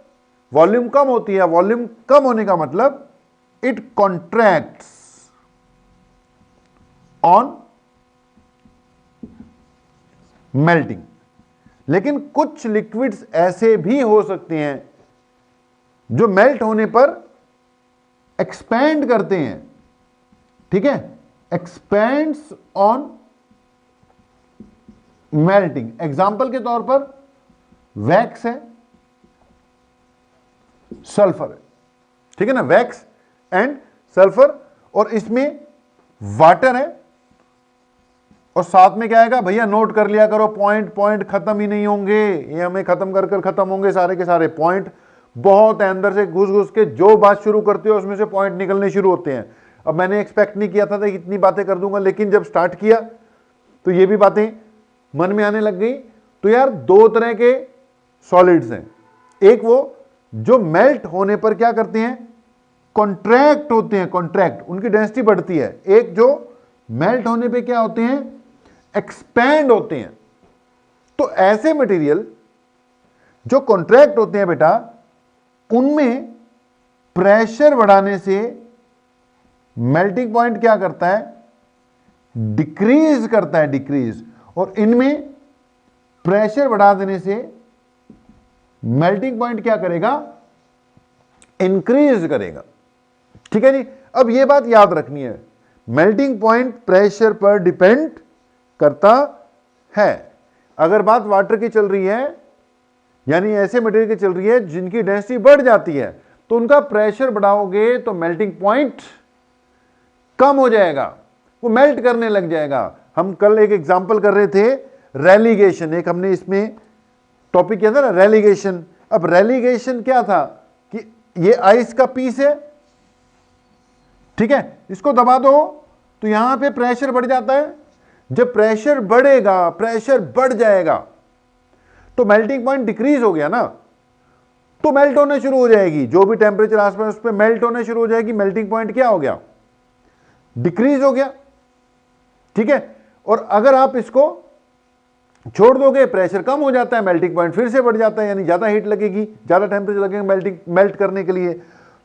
वॉल्यूम कम होती है। वॉल्यूम कम होने का मतलब इट कॉन्ट्रैक्ट्स ऑन मेल्टिंग। लेकिन कुछ लिक्विड्स ऐसे भी हो सकते हैं जो मेल्ट होने पर एक्सपैंड करते हैं। ठीक है, एक्सपैंड्स ऑन मेल्टिंग। एग्जाम्पल के तौर पर वैक्स है, सल्फर है। ठीक है ना, वैक्स एंड सल्फर, और इसमें वाटर है और साथ में क्या आएगा भैया? नोट कर लिया करो, पॉइंट। पॉइंट खत्म ही नहीं होंगे, ये हमें खत्म कर खत्म होंगे सारे के सारे। पॉइंट बहुत है, अंदर से घुस घुस के जो बात शुरू करते हो उसमें से पॉइंट निकलने शुरू होते हैं। अब मैंने एक्सपेक्ट नहीं किया था कि इतनी बातें कर दूंगा, लेकिन जब स्टार्ट किया तो ये भी बातें मन में आने लग गई। तो यार 2 तरह के सॉलिड्स हैं। एक वो जो मेल्ट होने पर क्या करते हैं? कॉन्ट्रैक्ट होते हैं, कॉन्ट्रैक्ट, उनकी डेंसिटी बढ़ती है। एक जो मेल्ट होने पे क्या होते हैं? एक्सपैंड होते हैं। तो ऐसे मटेरियल जो कॉन्ट्रैक्ट होते हैं बेटा, उनमें प्रेशर बढ़ाने से मेल्टिंग पॉइंट क्या करता है? डिक्रीज करता है, डिक्रीज। और इनमें प्रेशर बढ़ा देने से मेल्टिंग पॉइंट क्या करेगा? इंक्रीज करेगा। ठीक है जी। अब यह बात याद रखनी है, मेल्टिंग पॉइंट प्रेशर पर डिपेंड करता है। अगर बात वाटर की चल रही है, यानी ऐसे मटेरियल की चल रही है जिनकी डेंसिटी बढ़ जाती है, तो उनका प्रेशर बढ़ाओगे तो मेल्टिंग पॉइंट कम हो जाएगा, वो मेल्ट करने लग जाएगा। हम कल एक एग्जांपल कर रहे थे, रेलीगेशन। एक हमने इसमें टॉपिक किया था ना, रेलीगेशन। अब रेलीगेशन क्या था कि ये आइस का पीस है, ठीक है, इसको दबा दो तो यहां पे प्रेशर बढ़ जाता है। जब प्रेशर बढ़ेगा, प्रेशर बढ़ जाएगा तो मेल्टिंग पॉइंट डिक्रीज हो गया ना, तो मेल्ट होने शुरू हो जाएगी। जो भी टेम्परेचर आसपास उस पर मेल्ट होने शुरू हो जाएगी। मेल्टिंग पॉइंट क्या हो गया? डिक्रीज हो गया। ठीक है। और अगर आप इसको छोड़ दोगे, प्रेशर कम हो जाता है, मेल्टिंग पॉइंट फिर से बढ़ जाता है, यानी ज्यादा हीट लगेगी, ज्यादा टेम्परेचर लगेगा मेल्ट करने के लिए,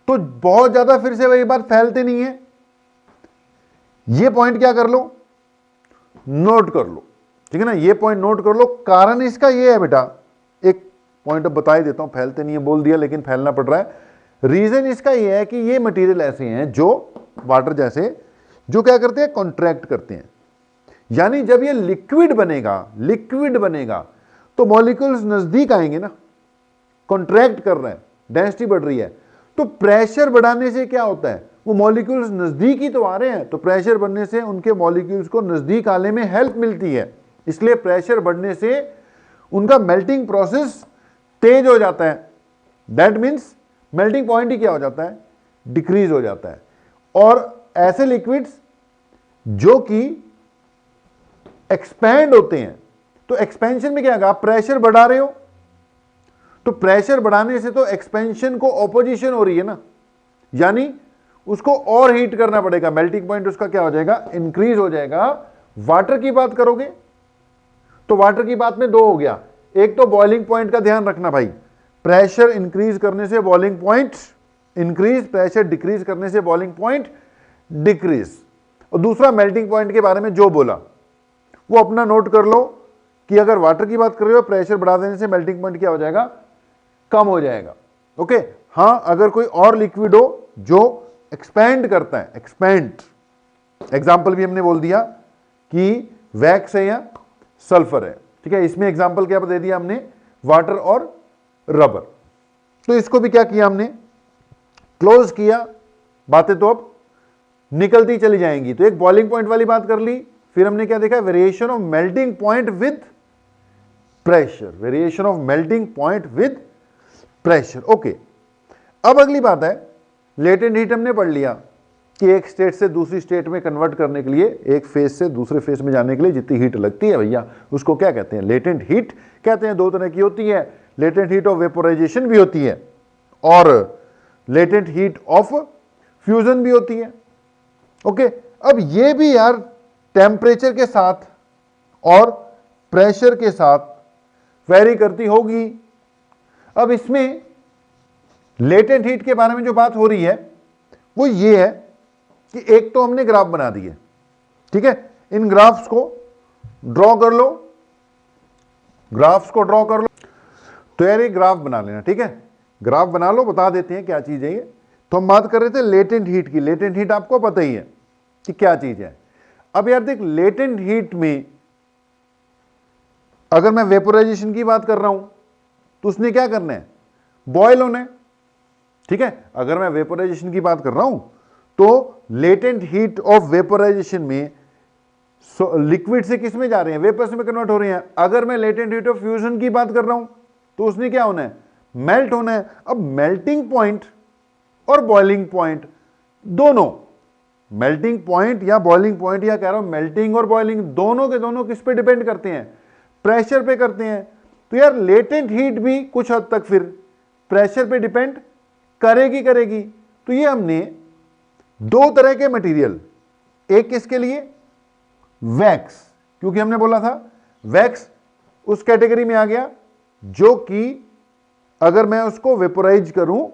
तो बहुत ज्यादा फिर से वही बात फैलते नहीं है। ये पॉइंट क्या कर लो? नोट कर लो। ठीक है ना, ये पॉइंट नोट कर लो। कारण इसका ये है बेटा, एक पॉइंट अब बता ही देता हूं, फैलते नहीं है बोल दिया लेकिन फैलना पड़ रहा है। रीजन इसका ये है कि ये मटेरियल ऐसे हैं जो वाटर जैसे, जो क्या करते हैं? कॉन्ट्रैक्ट करते हैं। यानी जब ये लिक्विड बनेगा तो मॉलिक्यूल्स नजदीक आएंगे ना, कॉन्ट्रैक्ट कर रहे हैं, डेंसिटी बढ़ रही है, तो प्रेशर बढ़ाने से क्या होता है? वो मॉलिक्यूल्स नजदीक ही तो आ रहे हैं, तो प्रेशर बढ़ने से उनके मॉलिक्यूल्स को नजदीक आने में हेल्प मिलती है। इसलिए प्रेशर बढ़ने से उनका मेल्टिंग प्रोसेस तेज हो जाता है। दैट मीन्स मेल्टिंग पॉइंट ही क्या हो जाता है? डिक्रीज हो जाता है। और ऐसे लिक्विड्स जो कि एक्सपैंड होते हैं, तो एक्सपेंशन में क्या होगा? आप प्रेशर बढ़ा रहे हो, तो प्रेशर बढ़ाने से तो एक्सपेंशन को ऑपोजिशन हो रही है ना, यानी उसको और हीट करना पड़ेगा। मेल्टिंग पॉइंट उसका क्या हो जाएगा? इंक्रीज हो जाएगा। वाटर की बात करोगे तो वाटर की बात में 2 हो गया। एक तो बॉइलिंग पॉइंट का ध्यान रखना भाई, प्रेशर इंक्रीज करने से boiling point increase, pressure decrease करने से बॉइलिंग पॉइंट डिक्रीज। और दूसरा मेल्टिंग पॉइंट के बारे में जो बोला वो अपना नोट कर लो कि अगर वाटर की बात कर रहे हो, प्रेशर बढ़ा देने से मेल्टिंग पॉइंट क्या हो जाएगा? कम हो जाएगा। ओके। हां, अगर कोई और लिक्विड हो जो एक्सपैंड करता है, एक्सपैंड, एग्जाम्पल भी हमने बोल दिया कि वैक्स है या सल्फर है। ठीक है, इसमें एग्जाम्पल क्या दे दिया हमने? वाटर और रबर। तो इसको भी क्या किया हमने? क्लोज किया। बातें तो अब निकलती चली जाएंगी। तो एक बॉइलिंग पॉइंट वाली बात कर ली, फिर हमने क्या देखा, variation of melting point with pressure, variation of melting point with pressure. Okay, अब अगली बात है, लेटेंट हीट हमने पढ़ लिया कि एक स्टेट से दूसरी स्टेट में कन्वर्ट करने के लिए, एक फेज से दूसरे फेज में जाने के लिए जितनी हीट लगती है भैया, उसको क्या कहते हैं, लेटेंट हीट कहते हैं। दो तरह की होती है, लेटेंट हीट ऑफ वेपोराइजेशन भी होती है और लेटेंट हीट ऑफ फ्यूजन भी होती है। ओके, अब ये भी यार टेम्परेचर के साथ और प्रेशर के साथ वेरी करती होगी। अब इसमें लेटेंट हीट के बारे में जो बात हो रही है वो ये है कि एक तो हमने ग्राफ बना दिए, ठीक है, इन ग्राफ्स को ड्रॉ कर लो, ग्राफ्स को ड्रॉ कर लो। तो यार ये ग्राफ बना लेना, ठीक है, ग्राफ बना लो, बता देते हैं क्या चीज है ये। तो हम बात कर रहे थे लेटेंट हीट की। लेटेंट हीट आपको पता ही है कि क्या चीज है। अब यार देख, लेटेंट हीट में अगर मैं वेपोराइजेशन की बात कर रहा हूं तो उसने क्या करना है, बॉयल होना है, ठीक है। अगर मैं वेपोराइजेशन की बात कर रहा हूं तो लेटेंट हीट ऑफ वेपोराइजेशन में लिक्विड से किस में जा रहे हैं, वेपर्स में कन्वर्ट हो रहे हैं। अगर मैं लेटेंट हीट ऑफ फ्यूजन की बात कर रहा हूं तो उसने क्या होना है, मेल्ट होना है। अब मेल्टिंग पॉइंट और बॉइलिंग पॉइंट दोनों, मेल्टिंग पॉइंट या बॉइलिंग पॉइंट, या कह रहा हूं मेल्टिंग और बॉइलिंग दोनों के दोनों किस पे डिपेंड करते हैं, प्रेशर पे करते हैं। तो यार लेटेंट हीट भी कुछ हद तक फिर प्रेशर पे डिपेंड करेगी। तो ये हमने दो तरह के मटेरियल, एक किसके लिए, वैक्स, क्योंकि हमने बोला था वैक्स उस कैटेगरी में आ गया जो कि अगर मैं उसको वेपोराइज करूं,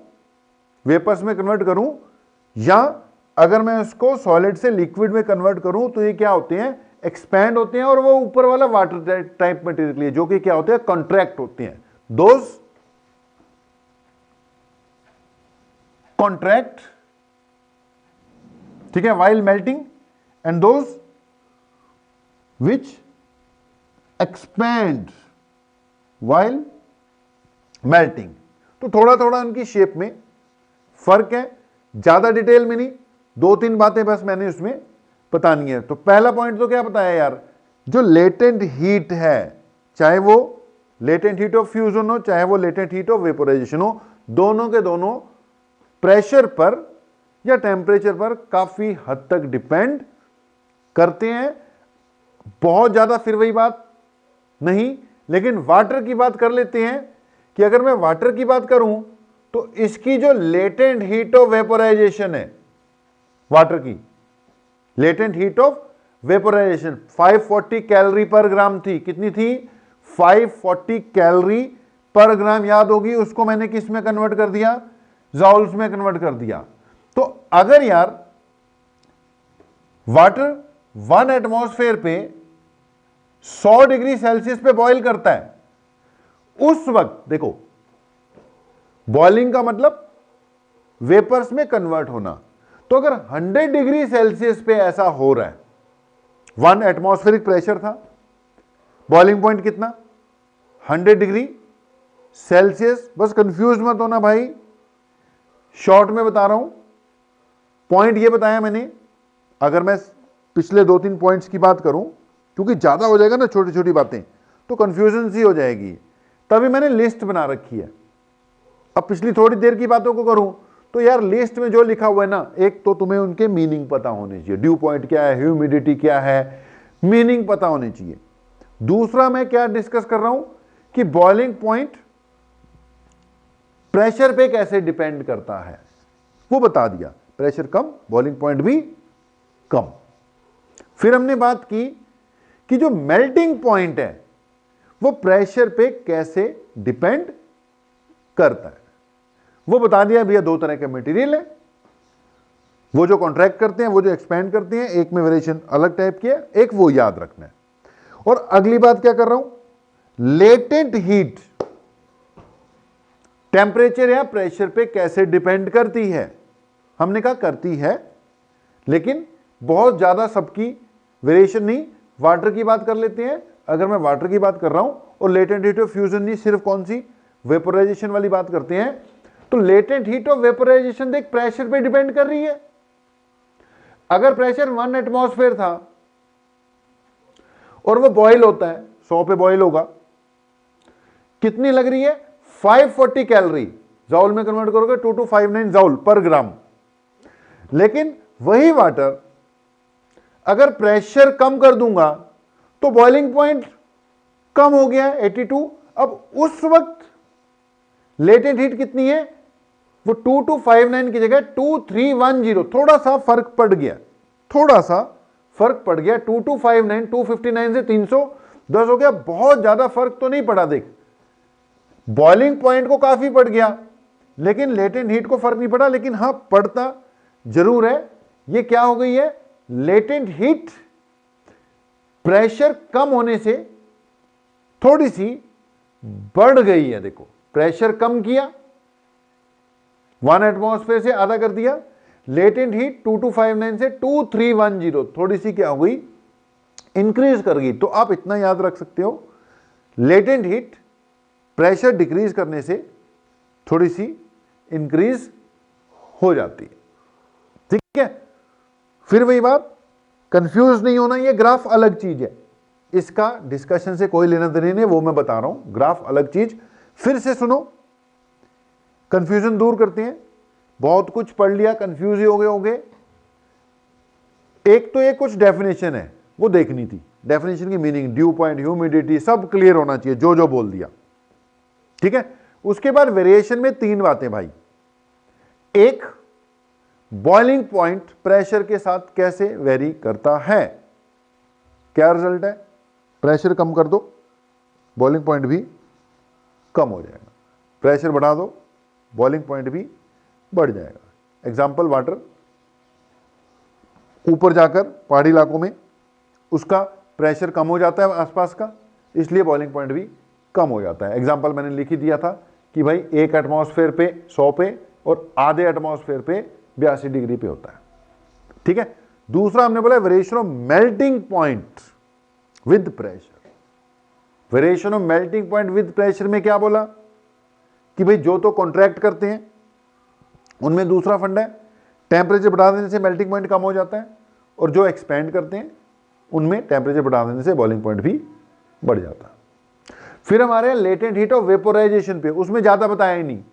वेपर्स में कन्वर्ट करूं, या अगर मैं उसको सॉलिड से लिक्विड में कन्वर्ट करूं तो ये क्या होते हैं, एक्सपैंड होते हैं। और वो ऊपर वाला वाटर टाइप मटेरियल के लिए जो कि क्या होते हैं, कॉन्ट्रैक्ट होते हैं। दोज कॉन्ट्रैक्ट, ठीक है, while melting, and those which expand while melting. तो थोड़ा थोड़ा उनकी शेप में फर्क है, ज्यादा डिटेल में नहीं, दो तीन बातें बस मैंने उसमें बतानी है। तो पहला पॉइंट तो क्या बताया यार, जो लेटेंट हीट है, चाहे वो लेटेंट हीट ऑफ फ्यूजन हो चाहे वो लेटेंट हीट ऑफ वेपोराइजेशन हो, दोनों के दोनों प्रेशर पर या टेम्परेचर पर काफी हद तक डिपेंड करते हैं। बहुत ज्यादा फिर वही बात नहीं, लेकिन वाटर की बात कर लेते हैं कि अगर मैं वाटर की बात करूं तो इसकी जो लेटेंट हीट ऑफ वेपोराइजेशन है, वाटर की latent heat of vaporisation 540 calorie पर ग्राम थी। कितनी थी, 540 कैलोरी पर ग्राम। याद होगी, उसको मैंने किस में कन्वर्ट कर दिया, जॉल्स में कन्वर्ट कर दिया। तो अगर यार वाटर 1 एटमॉस्फेयर पे 100 डिग्री सेल्सियस पे बॉईल करता है, उस वक्त देखो, बॉइलिंग का मतलब वेपर्स में कन्वर्ट होना। तो अगर 100 डिग्री सेल्सियस पे ऐसा हो रहा है, 1 एटमॉस्फेरिक प्रेशर था, बॉइलिंग पॉइंट कितना, 100 डिग्री सेल्सियस। बस कंफ्यूज मत होना भाई, शॉर्ट में बता रहा हूं, पॉइंट ये बताया मैंने। अगर मैं पिछले 2-3 पॉइंट्स की बात करूं, क्योंकि ज्यादा हो जाएगा ना छोटी छोटी बातें, तो कंफ्यूजन सी हो जाएगी, तभी मैंने लिस्ट बना रखी है। अब पिछली थोड़ी देर की बातों को करूं तो यार लिस्ट में जो लिखा हुआ है ना, एक तो तुम्हें उनके मीनिंग पता होने चाहिए, ड्यू पॉइंट क्या है, ह्यूमिडिटी क्या है, मीनिंग पता होने चाहिए। दूसरा मैं क्या डिस्कस कर रहा हूं कि बॉइलिंग पॉइंट प्रेशर पे कैसे डिपेंड करता है, वो बता दिया। प्रेशर कम, बॉइलिंग पॉइंट भी कम। फिर हमने बात की कि जो मेल्टिंग पॉइंट है वो प्रेशर पे कैसे डिपेंड करता है, वो बता दिया भैया। दो तरह के मटेरियल है, वो जो कॉन्ट्रैक्ट करते हैं, वो जो एक्सपैंड करते हैं। एक में वेरिएशन अलग टाइप की है, एक वो याद रखना है। और अगली बात क्या कर रहा हूं, लेटेंट हीट टेम्परेचर या प्रेशर पे कैसे डिपेंड करती है। हमने कहा करती है, लेकिन बहुत ज्यादा सबकी वेरिएशन नहीं। वाटर की बात कर लेते हैं। अगर मैं वाटर की बात कर रहा हूं और लेटेंट हीट ऑफ फ्यूजन नहीं, सिर्फ कौन सी, वेपोराइजेशन वाली बात करते हैं, तो लेटेंट हीट ऑफ वेपोराइजेशन देख प्रेशर पे डिपेंड कर रही है। अगर प्रेशर 1 एटमॉस्फेयर था और वो बॉयल होता है, 100 पे बॉयल होगा, कितनी लग रही है 540 कैलोरी, जाउल में कन्वर्ट करोगे 2259 जाउल पर ग्राम। लेकिन वही वाटर अगर प्रेशर कम कर दूंगा तो बॉइलिंग पॉइंट कम हो गया 82। अब उस वक्त लेटेंट हीट कितनी है, वो 2259 की जगह 2310, थोड़ा सा फर्क पड़ गया, थोड़ा सा फर्क पड़ गया, 2259 259 से 310 हो गया, बहुत ज्यादा फर्क तो नहीं पड़ा। देख बॉइलिंग पॉइंट को काफी पड़ गया लेकिन लेटेंट हीट को फर्क नहीं पड़ा, लेकिन हां पड़ता जरूर है। ये क्या हो गई है, लेटेंट हीट प्रेशर कम होने से थोड़ी सी बढ़ गई है। देखो प्रेशर कम किया, 1 एटमॉस्फेयर से आधा कर दिया, लेटेंट हीट 2259 से 2310 थोड़ी सी क्या हो गई, इंक्रीज कर गई। तो आप इतना याद रख सकते हो, लेटेंट हीट प्रेशर डिक्रीज करने से थोड़ी सी इंक्रीज हो जाती है, ठीक है। फिर वही बात, कंफ्यूज नहीं होना, ये ग्राफ अलग चीज है, इसका डिस्कशन से कोई लेना देना नहीं, वो मैं बता रहा हूं, ग्राफ अलग चीज। फिर से सुनो, कंफ्यूजन दूर करते हैं, बहुत कुछ पढ़ लिया, कंफ्यूज ही हो गए। एक तो ये कुछ डेफिनेशन है वो देखनी थी, डेफिनेशन की मीनिंग, ड्यू पॉइंट, ह्यूमिडिटी, सब क्लियर होना चाहिए, जो बोल दिया, ठीक है। उसके बाद वेरिएशन में 3 बातें भाई, एक बॉइलिंग पॉइंट प्रेशर के साथ कैसे वेरी करता है, क्या रिजल्ट है, प्रेशर कम कर दो बॉइलिंग पॉइंट भी कम हो जाएगा, प्रेशर बढ़ा दो बॉइलिंग पॉइंट भी बढ़ जाएगा। एग्जाम्पल, वाटर ऊपर जाकर पहाड़ी इलाकों में उसका प्रेशर कम हो जाता है आसपास का, इसलिए बॉइलिंग पॉइंट भी कम हो जाता है। एग्जाम्पल मैंने लिख ही दिया था कि भाई 1 एटमॉस्फेयर पे 100 पे और आधे एटमॉस्फेयर पे 82 डिग्री पे होता है, ठीक है। दूसरा हमने बोला variation of melting point with pressure. Variation of melting point with pressure में क्या बोला कि भाई जो तो कॉन्ट्रैक्ट करते हैं उनमें दूसरा फंडा है, टेम्परेचर बढ़ा देने से मेल्टिंग पॉइंट कम हो जाता है, और जो एक्सपेंड करते हैं उनमें टेम्परेचर बढ़ा देने से बॉइलिंग पॉइंट भी बढ़ जाता है। फिर हमारे लेटेंट हीट ऑफ वेपोराइजेशन पे, उसमें ज्यादा बताया ही नहीं,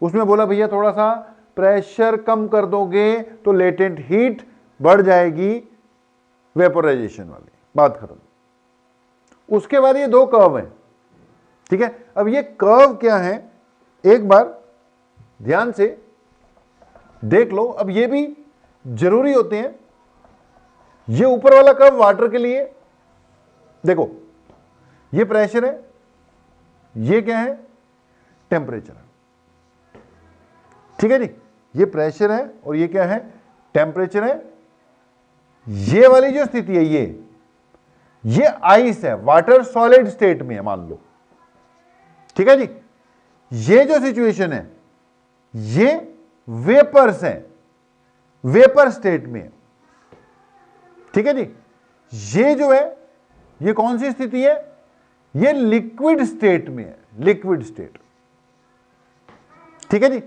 उसमें बोला भैया थोड़ा सा प्रेशर कम कर दोगे तो लेटेंट हीट बढ़ जाएगी, वेपोराइजेशन वाली बात खत्म। उसके बाद ये 2 कर्व हैं, ठीक है। अब ये कर्व क्या है, एक बार ध्यान से देख लो, अब ये भी जरूरी होते हैं। ये ऊपर वाला कर्व वाटर के लिए, देखो ये प्रेशर है, ये क्या है, टेम्परेचर है, ठीक है जी। ये प्रेशर है और ये क्या है, टेम्परेचर है। ये वाली जो स्थिति है, ये आइस है, वाटर सॉलिड स्टेट में है मान लो, ठीक है जी। ये जो सिचुएशन है ये वेपर्स है, वेपर स्टेट में है, ठीक है जी। ये जो है ये कौन सी स्थिति है, ये लिक्विड स्टेट में है, लिक्विड स्टेट, ठीक है जी।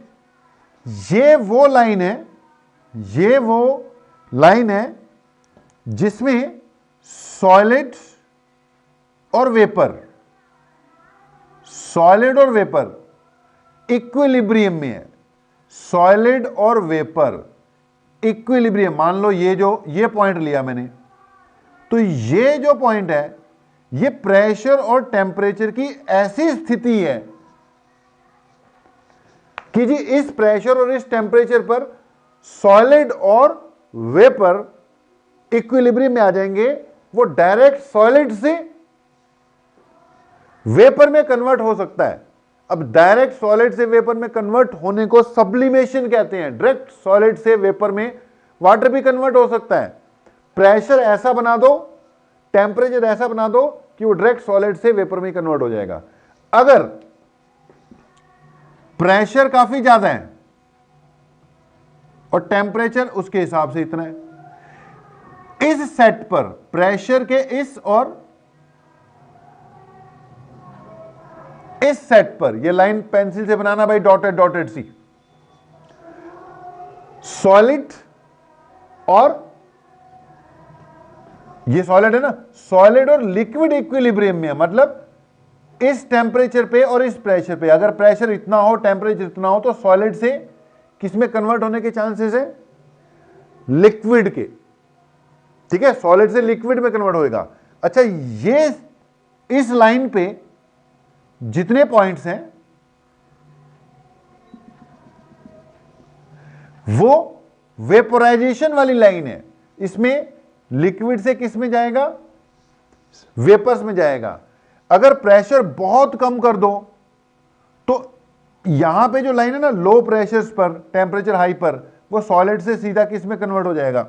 ये वो लाइन है, ये वो लाइन है जिसमें सॉलिड और वेपर, सॉलिड और वेपर इक्विलिब्रियम में है, सॉलिड और वेपर इक्विलिब्रियम। मान लो ये पॉइंट लिया मैंने, तो ये जो पॉइंट है ये प्रेशर और टेम्परेचर की ऐसी स्थिति है कि जी इस प्रेशर और इस टेम्परेचर पर सॉलिड और वेपर इक्विलिब्रियम में आ जाएंगे, वो डायरेक्ट सॉलिड से वेपर में कन्वर्ट हो सकता है। अब डायरेक्ट सॉलिड से वेपर में कन्वर्ट होने को सब्लिमेशन कहते हैं। डायरेक्ट सॉलिड से वेपर में वाटर भी कन्वर्ट हो सकता है। प्रेशर ऐसा बना दो, टेम्परेचर ऐसा बना दो कि वो डायरेक्ट सॉलिड से वेपर में कन्वर्ट हो जाएगा। अगर प्रेशर काफी ज्यादा है और टेम्परेचर उसके हिसाब से इतना है, इस सेट पर प्रेशर के इस और इस सेट पर, ये लाइन पेंसिल से बनाना भाई, डॉटेड डॉटेड सी, सॉलिड और ये सॉलिड है ना, सॉलिड और लिक्विड इक्विलिब्रियम में है, मतलब इस टेम्परेचर पे और इस प्रेशर पे, अगर प्रेशर इतना हो टेम्परेचर इतना हो तो सॉलिड से किस में कन्वर्ट होने के चांसेस है, लिक्विड के। ठीक है, सॉलिड से लिक्विड में कन्वर्ट होएगा। अच्छा, ये इस लाइन पे जितने पॉइंट्स हैं वो वेपोराइजेशन वाली लाइन है, इसमें लिक्विड से किस में जाएगा, वेपर्स में जाएगा। अगर प्रेशर बहुत कम कर दो तो यहां पे जो लाइन है ना लो प्रेशर्स पर, टेम्परेचर हाई पर, वो सॉलिड से सीधा किस में कन्वर्ट हो जाएगा,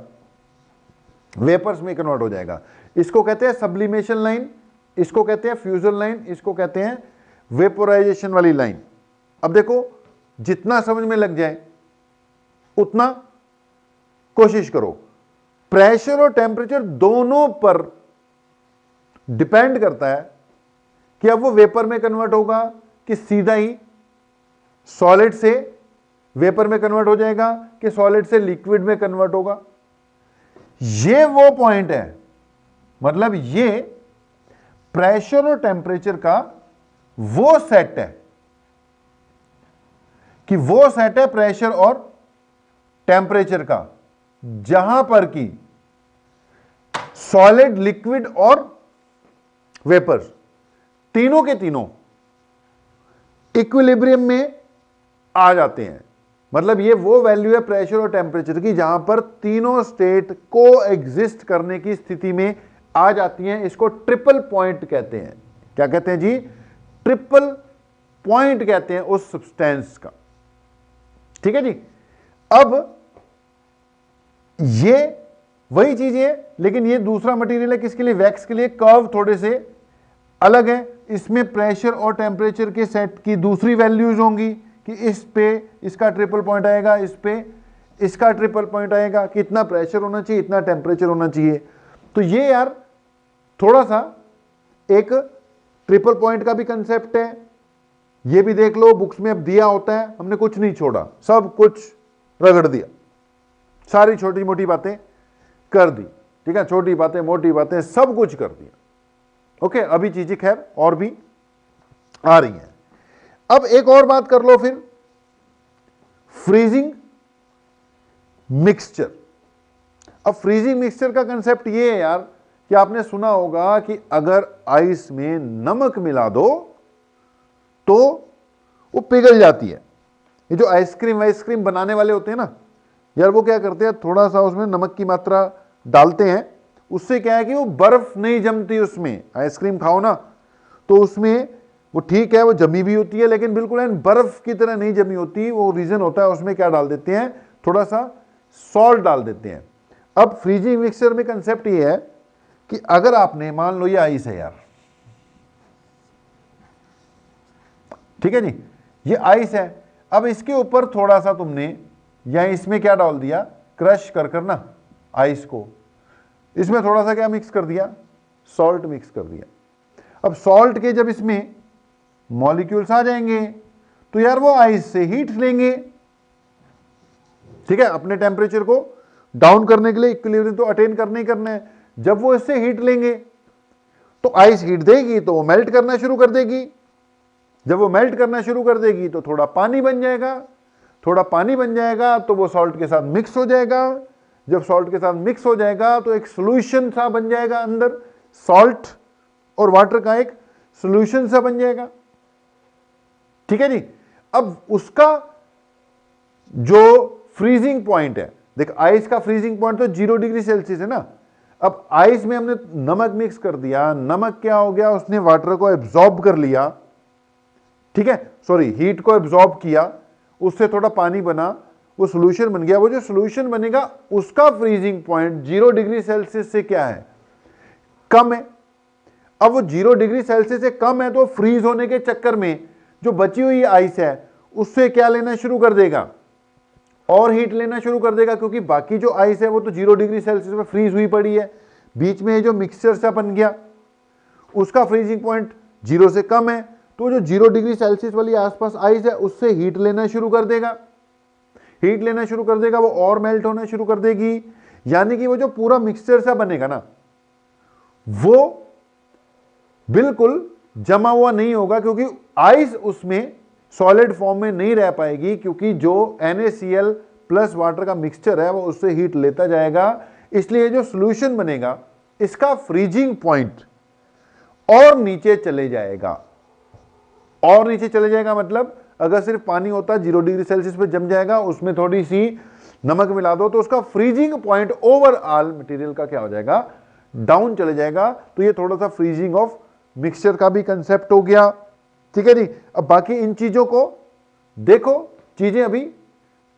वेपर्स में कन्वर्ट हो जाएगा। इसको कहते हैं सब्लिमेशन लाइन, इसको कहते हैं फ्यूजन लाइन, इसको कहते हैं वेपोराइजेशन वाली लाइन। अब देखो, जितना समझ में लग जाए उतना कोशिश करो। प्रेशर और टेम्परेचर दोनों पर डिपेंड करता है कि अब वो वेपर में कन्वर्ट होगा कि सीधा ही सॉलिड से वेपर में कन्वर्ट हो जाएगा कि सॉलिड से लिक्विड में कन्वर्ट होगा। ये वो पॉइंट है, मतलब ये प्रेशर और टेम्परेचर का वो सेट है कि वो सेट है प्रेशर और टेम्परेचर का जहां पर कि सॉलिड, लिक्विड और वेपर्स तीनों के तीनों इक्विलिब्रियम में आ जाते हैं। मतलब ये वो वैल्यू है प्रेशर और टेम्परेचर की जहां पर तीनों स्टेट को एग्जिस्ट करने की स्थिति में आ जाती हैं। इसको ट्रिपल पॉइंट कहते हैं। क्या कहते हैं जी, ट्रिपल पॉइंट कहते हैं उस सब्सटेंस का। ठीक है जी। अब ये वही चीज है, लेकिन ये दूसरा मटेरियल है किसके लिए, वैक्स के लिए। कर्व थोड़े से अलग है, इसमें प्रेशर और टेम्परेचर के सेट की दूसरी वैल्यूज होंगी कि इस पे इसका ट्रिपल पॉइंट आएगा, इस पे इसका ट्रिपल पॉइंट आएगा, कि इतना प्रेशर होना चाहिए, इतना टेम्परेचर होना चाहिए। तो ये यार थोड़ा सा एक ट्रिपल पॉइंट का भी कंसेप्ट है, ये भी देख लो, बुक्स में अब दिया होता है, हमने कुछ नहीं छोड़ा, सब कुछ रगड़ दिया, सारी छोटी मोटी बातें कर दी। ठीक है, छोटी बातें मोटी बातें सब कुछ कर दिया। ओके, अभी चीजें खैर और भी आ रही हैं। अब एक और बात कर लो फिर, फ्रीजिंग मिक्सचर। अब फ्रीजिंग मिक्सचर का कंसेप्ट ये है यार कि आपने सुना होगा कि अगर आइस में नमक मिला दो तो वो पिघल जाती है। ये जो आइसक्रीम बनाने वाले होते हैं ना यार, वो क्या करते हैं, थोड़ा सा उसमें नमक की मात्रा डालते हैं, उससे क्या है कि वो बर्फ नहीं जमती उसमें। आइसक्रीम खाओ ना तो उसमें वो ठीक है, वो जमी भी होती है, लेकिन बिल्कुल बर्फ की तरह नहीं जमी होती। वो रीजन होता है उसमें क्या डाल देते हैं, थोड़ा सा सॉल्ट डाल देते हैं। अब फ्रीजिंग मिक्सचर में कंसेप्ट ये है कि अगर आपने, मान लो ये आइस है यार, ठीक है जी, ये आइस है, अब इसके ऊपर थोड़ा सा तुमने या इसमें क्या डाल दिया, क्रश कर ना आइस को, इसमें थोड़ा सा क्या मिक्स कर दिया, सॉल्ट मिक्स कर दिया। अब सॉल्ट के जब इसमें मॉलिक्यूल्स आ जाएंगे तो यार वो आइस से हीट लेंगे। ठीक है, अपने टेम्परेचर को डाउन करने के लिए इक्विलिब्रियम तो अटेन करने ही करना है। जब वो इससे हीट लेंगे तो आइस हीट देगी तो वो मेल्ट करना शुरू कर देगी। जब वो मेल्ट करना शुरू कर देगी तो थोड़ा पानी बन जाएगा, थोड़ा पानी बन जाएगा तो वो सॉल्ट के साथ मिक्स हो जाएगा। जब सॉल्ट के साथ मिक्स हो जाएगा तो एक सॉल्यूशन सा बन जाएगा, अंदर सॉल्ट और वाटर का एक सॉल्यूशन सा बन जाएगा। ठीक है जी। अब उसका जो फ्रीजिंग पॉइंट है, देख आइस का फ्रीजिंग पॉइंट तो 0 डिग्री सेल्सियस है ना। अब आइस में हमने नमक मिक्स कर दिया, नमक क्या हो गया, उसने वाटर को एब्जॉर्ब कर लिया। ठीक है, सॉरी, हीट को एब्जॉर्ब किया, उससे थोड़ा पानी बना, वो सॉल्यूशन बन गया। वो जो सॉल्यूशन बनेगा उसका फ्रीजिंग पॉइंट 0 डिग्री सेल्सियस से क्या है, कम है। अब वो 0 डिग्री सेल्सियस से कम है तो फ्रीज होने के चक्कर में जो बची हुई आइस है उससे क्या लेना शुरू कर देगा, और हीट लेना शुरू कर देगा, क्योंकि बाकी जो आइस है वो तो 0 डिग्री सेल्सियस में फ्रीज हुई पड़ी है। बीच में जो मिक्सचर सा बन गया उसका फ्रीजिंग पॉइंट 0 से कम है, तो जो 0 डिग्री सेल्सियस वाली आसपास आइस है उससे हीट लेना शुरू कर देगा। हीट लेना शुरू कर देगा, वो और मेल्ट होना शुरू कर देगी। यानी कि वो जो पूरा मिक्सचर सा बनेगा ना, वो बिल्कुल जमा हुआ नहीं होगा, क्योंकि आइस उसमें सॉलिड फॉर्म में नहीं रह पाएगी, क्योंकि जो NaCl प्लस वाटर का मिक्सचर है वो उससे हीट लेता जाएगा। इसलिए जो सॉल्यूशन बनेगा इसका फ्रीजिंग पॉइंट और नीचे चले जाएगा। और नीचे चले जाएगा मतलब अगर सिर्फ पानी होता 0 डिग्री सेल्सियस पे जम जाएगा, उसमें थोड़ी सी नमक मिला दो तो उसका फ्रीजिंग पॉइंट ओवरऑल मटेरियल का क्या हो जाएगा, डाउन चले जाएगा। तो ये थोड़ा सा फ्रीजिंग ऑफ मिक्सचर का भी कंसेप्ट हो गया, ठीक है जी। अब बाकी इन चीजों को देखो, चीजें अभी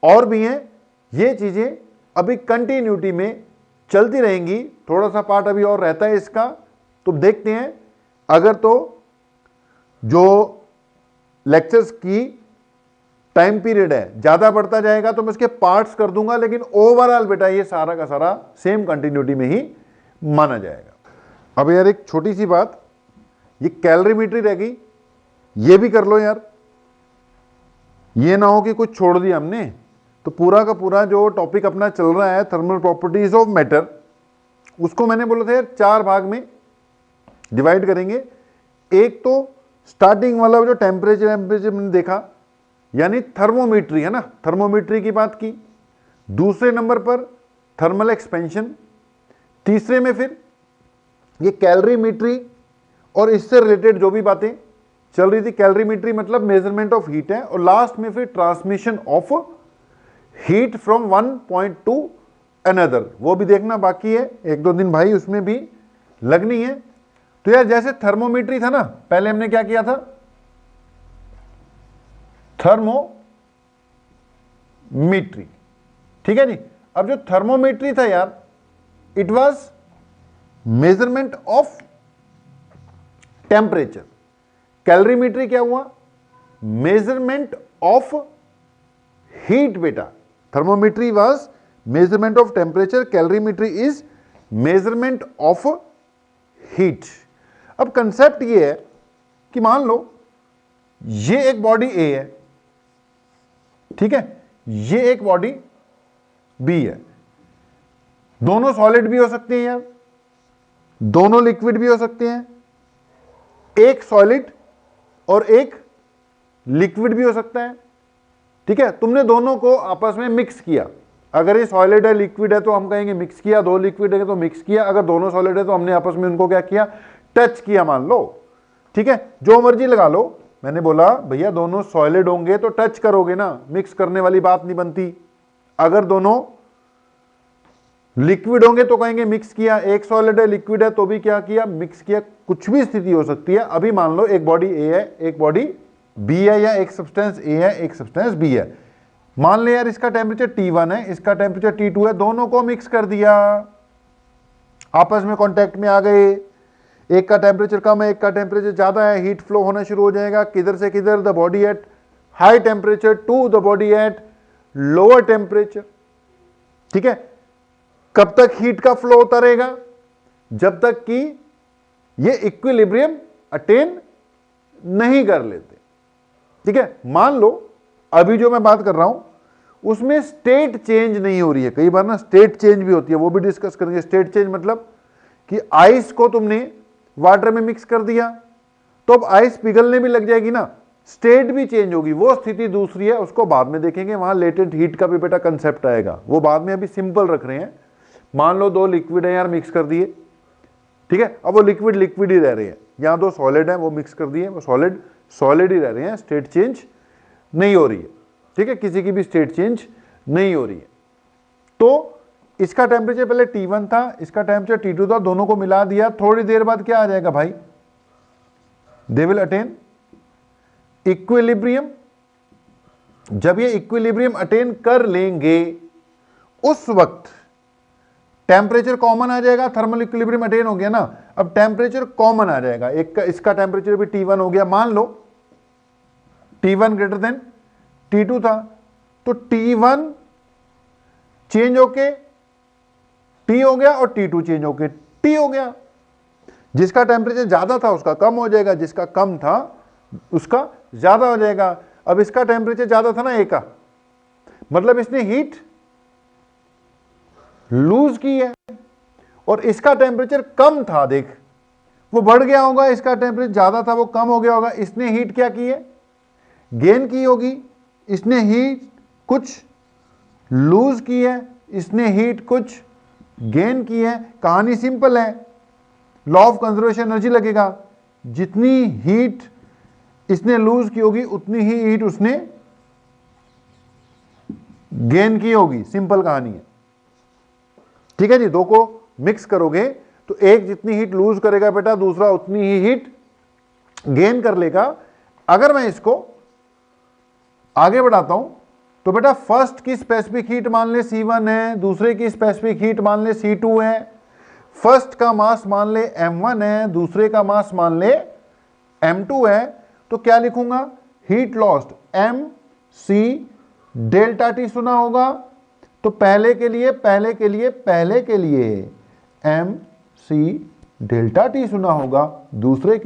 और भी हैं, ये चीजें अभी कंटिन्यूटी में चलती रहेंगी, थोड़ा सा पार्ट अभी और रहता है इसका, तो देखते हैं। अगर तो जो लेक्चर्स की टाइम पीरियड है ज्यादा बढ़ता जाएगा तो मैं इसके पार्ट्स कर दूंगा, लेकिन ओवरऑल बेटा ये सारा का सारा सेम कंटिन्यूटी में ही माना जाएगा। अब यार एक छोटी सी बात, ये कैलोरीमेट्री रह गई, ये भी कर लो यार, ये ना हो कि कुछ छोड़ दिया हमने। तो पूरा का पूरा जो टॉपिक अपना चल रहा है थर्मल प्रॉपर्टीज ऑफ मैटर, उसको मैंने बोला था यार 4 भाग में डिवाइड करेंगे। एक तो स्टार्टिंग वाला जो टेम्परेचर मैंने देखा, यानी थर्मोमीट्री है ना, थर्मोमीट्री की बात की। दूसरे नंबर पर थर्मल एक्सपेंशन, तीसरे में फिर ये कैलोरीमेट्री और इससे रिलेटेड जो भी बातें चल रही थी, कैलोरीमेट्री मतलब मेजरमेंट ऑफ हीट है, और लास्ट में फिर transmission of heat from one point two another, वो भी देखना बाकी है, 1-2 दिन भाई उसमें भी लगनी है। तो यार जैसे थर्मोमीट्री था ना, पहले हमने क्या किया था, थर्मोमीट्री, ठीक है जी। अब जो थर्मोमीट्री था यार, it was measurement of temperature. Calorimetry क्या हुआ, मेजरमेंट ऑफ हीट बेटा। Thermometry was measurement of temperature, calorimetry is measurement of heat. अब कंसेप्ट ये है कि मान लो ये एक बॉडी ए है, ठीक है, ये एक बॉडी बी है। दोनों सॉलिड भी हो सकते हैं यार, दोनों लिक्विड भी हो सकते हैं, एक सॉलिड और एक लिक्विड भी हो सकता है, ठीक है। तुमने दोनों को आपस में मिक्स किया, अगर ये सॉलिड है लिक्विड है तो हम कहेंगे मिक्स किया, 2 लिक्विड है तो मिक्स किया, अगर दोनों सॉलिड है तो हमने आपस में उनको क्या किया, टच किया मान लो, ठीक है। जो मर्जी लगा लो, मैंने बोला भैया दोनों सॉलिड होंगे तो टच करोगे ना, मिक्स करने वाली बात नहीं बनती। अगर दोनों लिक्विड होंगे तो कहेंगे मिक्स किया, एक सॉलिड है लिक्विड है तो भी क्या किया, मिक्स किया। कुछ भी स्थिति हो सकती है। अभी मान लो एक बॉडी ए है, एक बॉडी बी है, या एक सब्सटेंस ए है, एक सब्सटेंस बी है। मान ले यार इसका टेम्परेचर T1 है, इसका टेम्परेचर T2 है, दोनों को मिक्स कर दिया, आपस में कांटेक्ट में आ गए। एक का टेम्परेचर कम है, एक का टेम्परेचर ज्यादा है, हीट फ्लो होना शुरू हो जाएगा, किधर से किधर, the body at high temperature to the body at lower temperature, ठीक है। कब तक हीट का फ्लो होता रहेगा, जब तक कि ये इक्विलिब्रियम अटेन नहीं कर लेते, ठीक है। मान लो अभी जो मैं बात कर रहा हूं उसमें स्टेट चेंज नहीं हो रही है, कई बार ना स्टेट चेंज भी होती है, वो भी डिस्कस करेंगे। स्टेट चेंज मतलब कि आइस को तुमने वाटर में मिक्स कर दिया तो अब आइस पिघलने भी लग जाएगी ना, स्टेट भी चेंज होगी, वो स्थिति दूसरी है, उसको बाद में देखेंगे। वहां लेटेंट हीट का भी बेटा कंसेप्ट आएगा, वो बाद में, अभी सिंपल रख रहे हैं। मान लो 2 लिक्विड है यार, मिक्स कर दिए, ठीक है। अब वो लिक्विड लिक्विड ही रह रहे हैं, यहां 2 सॉलिड है वो मिक्स कर दिए, वो सॉलिड सॉलिड ही रह रहे हैं, स्टेट चेंज नहीं हो रही है, ठीक है, किसी की भी स्टेट चेंज नहीं हो रही है। तो इसका टेम्परेचर पहले T1 था, इसका टेम्परेचर T2 था, दोनों को मिला दिया, थोड़ी देर बाद क्या आ जाएगा भाई, दे विल अटेन इक्विलिब्रियम। जब ये इक्विलिब्रियम अटेन कर लेंगे उस वक्त टेम्परेचर कॉमन आ जाएगा, थर्मल इक्विलिब्रियम अटेन हो गया ना, अब टेम्परेचर कॉमन आ जाएगा। एक का, इसका टेम्परेचर भी T1 हो गया, मान लो T1 ग्रेटर देन T2 था, तो T1 चेंज होके T हो गया और T2 चेंज होके T हो गया। जिसका टेम्परेचर ज्यादा था उसका कम हो जाएगा, जिसका कम था उसका ज्यादा हो जाएगा। अब इसका टेम्परेचर ज्यादा था ना A का, मतलब इसने हीट लूज की है, और इसका टेम्परेचर कम था, देख वो बढ़ गया होगा, इसका टेम्परेचर ज्यादा था वो कम हो गया होगा, इसने हीट क्या की है, गेन की होगी, इसने हीट कुछ लूज की है, इसने हीट कुछ गेन की है। कहानी सिंपल है, लॉ ऑफ कंजर्वेशन एनर्जी लगेगा, जितनी हीट इसने लूज की होगी उतनी ही हीट उसने गेन की होगी, सिंपल कहानी है। ठीक है जी, दो को मिक्स करोगे तो एक जितनी हीट लूज करेगा बेटा, दूसरा उतनी ही हीट गेन कर लेगा। अगर मैं इसको आगे बढ़ाता हूं तो बेटा फर्स्ट की स्पेसिफिक हीट मान ले C1 है, दूसरे की स्पेसिफिक हीट मान ले C2 है, फर्स्ट का मास मान ले M1 है, दूसरे का मास मान ले M2 है, तो क्या लिखूंगा, heat lost MC delta T सुना होगा, तो पहले के लिए MC डेल्टा T सुना होगा, दूसरे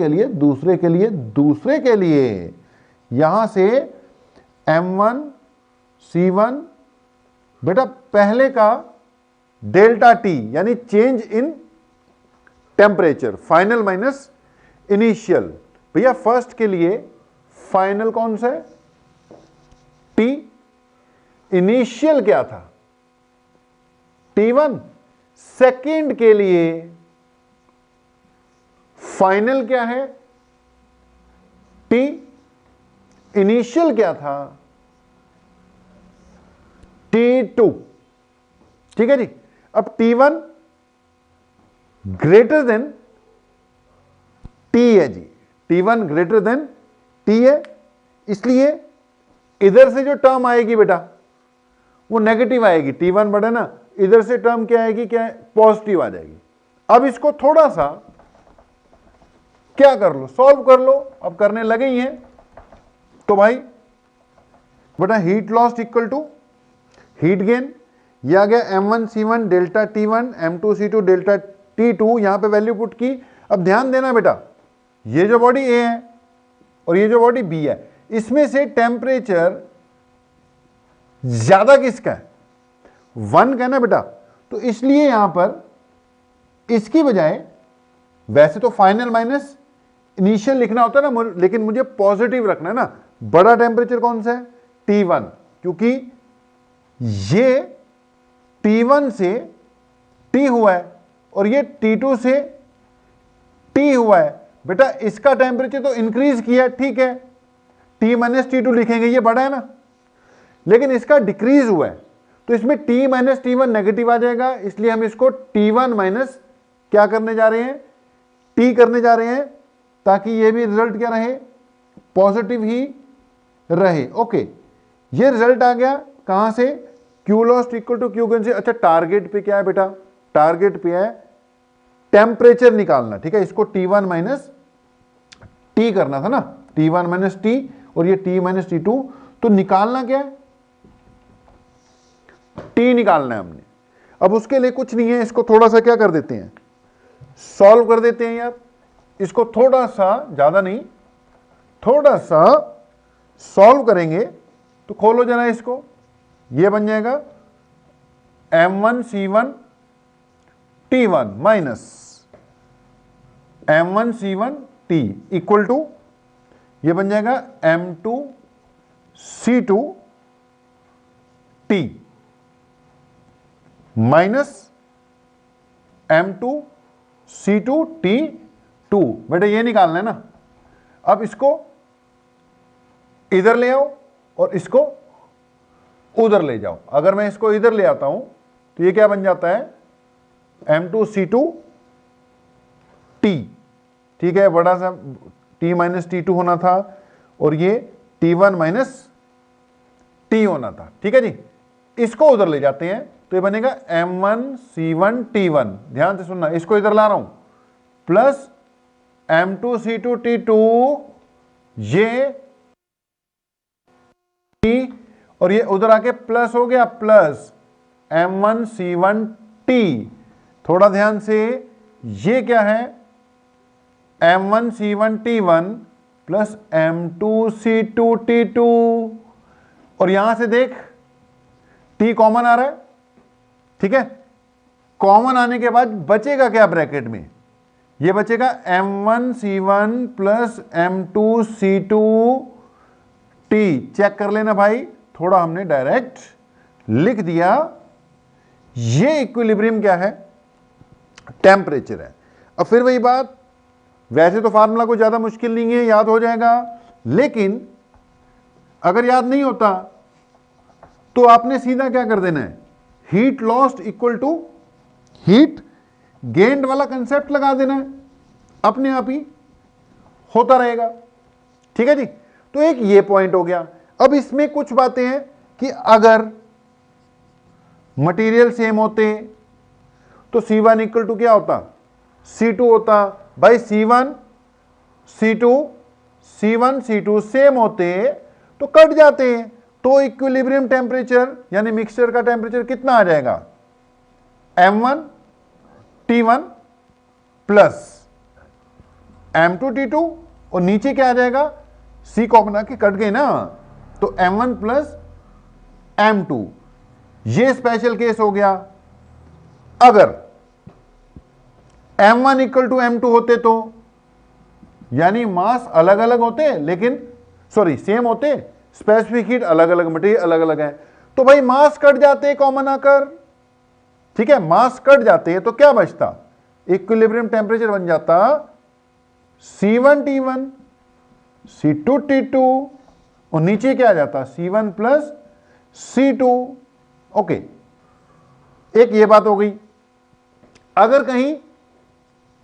के लिए यहां से M1 C1 बेटा पहले का डेल्टा T यानी change in temperature, final minus initial. भैया फर्स्ट के लिए फाइनल कौन सा है, T, इनिशियल क्या था, T1। सेकेंड के लिए फाइनल क्या है, T, इनिशियल क्या था, T2। ठीक है जी, अब T1 ग्रेटर देन T है जी, T1 ग्रेटर देन T है, इसलिए इधर से जो टर्म आएगी बेटा वो नेगेटिव आएगी, T1 बढ़े ना, इधर से टर्म क्या आएगी, क्या पॉजिटिव आ जाएगी। अब इसको थोड़ा सा क्या कर लो, सॉल्व कर लो, अब करने लगे ही हैं। तो भाई बेटा heat lost equal to heat gain, ये आ गया M1 C1 delta T1 M2 C2 delta T2, यहां पे वैल्यू पुट की। अब ध्यान देना बेटा, ये जो बॉडी A है और ये जो बॉडी B है, इसमें से टेम्परेचर ज्यादा किसका है, 1 का है ना बेटा, तो इसलिए यहां पर इसकी बजाय, वैसे तो फाइनल माइनस इनिशियल लिखना होता है ना, लेकिन मुझे पॉजिटिव रखना है ना। बड़ा टेम्परेचर कौन सा है, T1, क्योंकि ये T1 से T हुआ है और ये T2 से T हुआ है। बेटा इसका टेम्परेचर तो इंक्रीज किया, ठीक है, T माइनस T2 लिखेंगे, ये बड़ा है ना, लेकिन इसका डिक्रीज हुआ है, तो इसमें T माइनस T1 नेगेटिव आ जाएगा, इसलिए हम इसको T1 माइनस क्या करने जा रहे हैं, T करने जा रहे हैं, ताकि ये भी रिजल्ट क्या रहे, पॉजिटिव ही रहे। ओके, ये रिजल्ट आ गया कहां से, Q lost equal to Q gain से। अच्छा टारगेट पे क्या है बेटा, टारगेट पे है टेम्परेचर निकालना, ठीक है, इसको T1 माइनस T करना था ना, T1 माइनस T और ये T माइनस T2, तो निकालना क्या है, T निकालना है हमने। अब उसके लिए कुछ नहीं है, इसको थोड़ा सा क्या कर देते हैं, सॉल्व कर देते हैं यार, इसको थोड़ा सा, ज्यादा नहीं, थोड़ा सा सॉल्व करेंगे तो खोलो जरा इसको, ये बन जाएगा M1 C1 T1 minus M1 C1 T equal to, ये बन जाएगा M2 C2 T minus M2 C2 T2। बेटा ये निकालना है ना, अब इसको इधर ले आओ और इसको उधर ले जाओ। अगर मैं इसको इधर ले आता हूं तो ये क्या बन जाता है, M2 C2 T, ठीक है, बड़ा सा T माइनस T2 होना था और ये T1 माइनस T होना था, ठीक है जी। इसको उधर ले जाते हैं तो ये बनेगा M1 C1 T1, ध्यान से सुनना, इसको इधर ला रहा हूं, प्लस M2 C2 T2, ये T और ये उधर आके प्लस हो गया, प्लस M1 C1 T। थोड़ा ध्यान से, ये क्या है, M1 C1 T1 plus M2 C2 T2, और यहां से देख T कॉमन आ रहा है, ठीक है, कॉमन आने के बाद बचेगा क्या ब्रैकेट में, ये बचेगा M1C1 प्लस M2C2T। चेक कर लेना भाई, थोड़ा हमने डायरेक्ट लिख दिया। ये इक्विलिब्रियम क्या है? टेम्परेचर है। अब फिर वही बात, वैसे तो फार्मूला को ज्यादा मुश्किल नहीं है, याद हो जाएगा, लेकिन अगर याद नहीं होता तो आपने सीधा क्या कर देना है, heat lost equal to heat gained वाला कंसेप्ट लगा देना है, अपने आप ही होता रहेगा। ठीक है जी, तो एक ये पॉइंट हो गया। अब इसमें कुछ बातें हैं कि अगर मटेरियल सेम होते तो C1 इक्वल टू क्या होता, C2 होता। भाई C1 C2 सेम होते तो कट जाते हैं, तो इक्विलिब्रियम टेम्परेचर यानी मिक्सचर का टेम्परेचर कितना आ जाएगा, M1 T1 plus M2 T2, और नीचे क्या आ जाएगा, C कॉमन आके कट गए ना, तो M1 प्लस M2। ये स्पेशल केस हो गया। अगर M1 इक्वल टू M2 होते तो यानी मास अलग अलग होते लेकिन सेम होते, स्पेसिफिक हीट अलग अलग, मटेरियल अलग अलग है, तो भाई मास कट जाते कॉमन आकर। ठीक है, मास कट जाते तो क्या बचता, इक्विलिब्रियम टेम्परेचर बन जाता C1 T1 C2 T2, और नीचे क्या आ जाता C1 प्लस C2। ओके, एक ये बात हो गई। अगर कहीं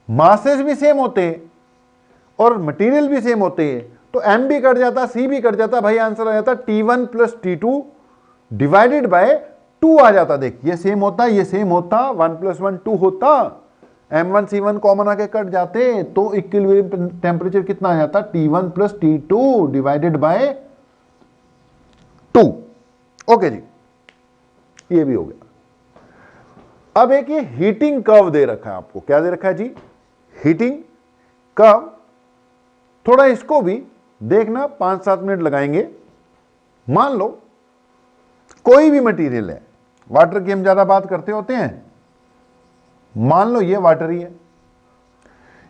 मासेस भी सेम होते और मटेरियल भी सेम होते तो M भी कट जाता, C भी कट जाता, भाई आंसर आ जाता T1 plus T2 divided by 2 आ जाता। देख, ये सेम होता, ये सेम होता, 1 प्लस 1 2 होता, M1 C1 कॉमन आके कट जाते, तो इक्विलिब्रियम टेम्परेचर कितना आ जाता, T1 plus T2 divided by 2। Okay जी, ये भी हो गया। अब एक ये हीटिंग कर्व दे रखा है आपको, क्या दे रखा है जी, हीटिंग कर्व। थोड़ा इसको भी देखना, 5-7 मिनट लगाएंगे। मान लो कोई भी मटेरियल है, वाटर की हम ज्यादा बात करते होते हैं, मान लो ये वाटर ही है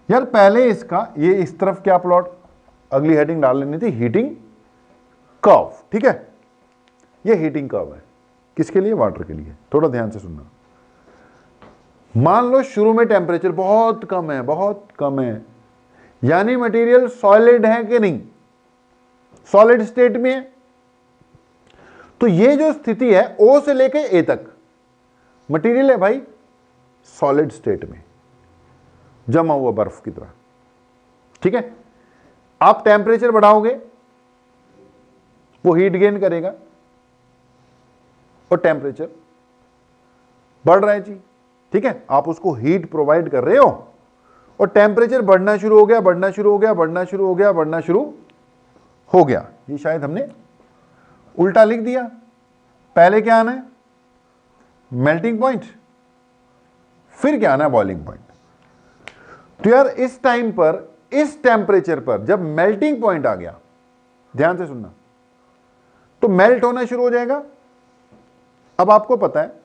यार। पहले इसका ये इस तरफ क्या प्लॉट, अगली हेडिंग डाल लेनी थी, हीटिंग कर्व। ठीक है, ये हीटिंग कर्व है, किसके लिए, वाटर के लिए। थोड़ा ध्यान से सुनना। मान लो शुरू में टेम्परेचर बहुत कम है, बहुत कम है, यानी मटेरियल सॉलिड है कि नहीं, सॉलिड स्टेट में है, तो ये जो स्थिति है O से लेके A तक मटेरियल है भाई सॉलिड स्टेट में, जमा हुआ बर्फ की तरह। ठीक है, आप टेम्परेचर बढ़ाओगे वो हीट गेन करेगा, और टेम्परेचर बढ़ रहा है जी। ठीक है, आप उसको हीट प्रोवाइड कर रहे हो, और टेम्परेचर बढ़ना शुरू हो गया, बढ़ना शुरू हो गया, बढ़ना शुरू हो गया, बढ़ना शुरू हो गया। ये शायद हमने उल्टा लिख दिया। पहले क्या आना है, मेल्टिंग पॉइंट, फिर क्या आना है, बॉइलिंग पॉइंट। तो यार इस टाइम पर, इस टेम्परेचर पर जब मेल्टिंग पॉइंट आ गया, ध्यान से सुनना, तो मेल्ट होना शुरू हो जाएगा। अब आपको पता है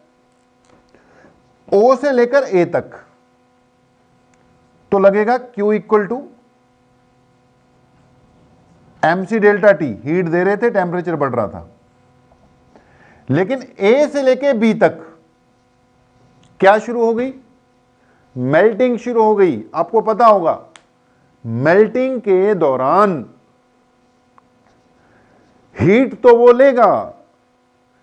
O से लेकर A तक तो लगेगा Q equal to MC delta T, heat दे रहे थे, टेम्परेचर बढ़ रहा था। लेकिन A से लेकर B तक क्या शुरू हो गई, मेल्टिंग शुरू हो गई। आपको पता होगा मेल्टिंग के दौरान हीट तो वो लेगा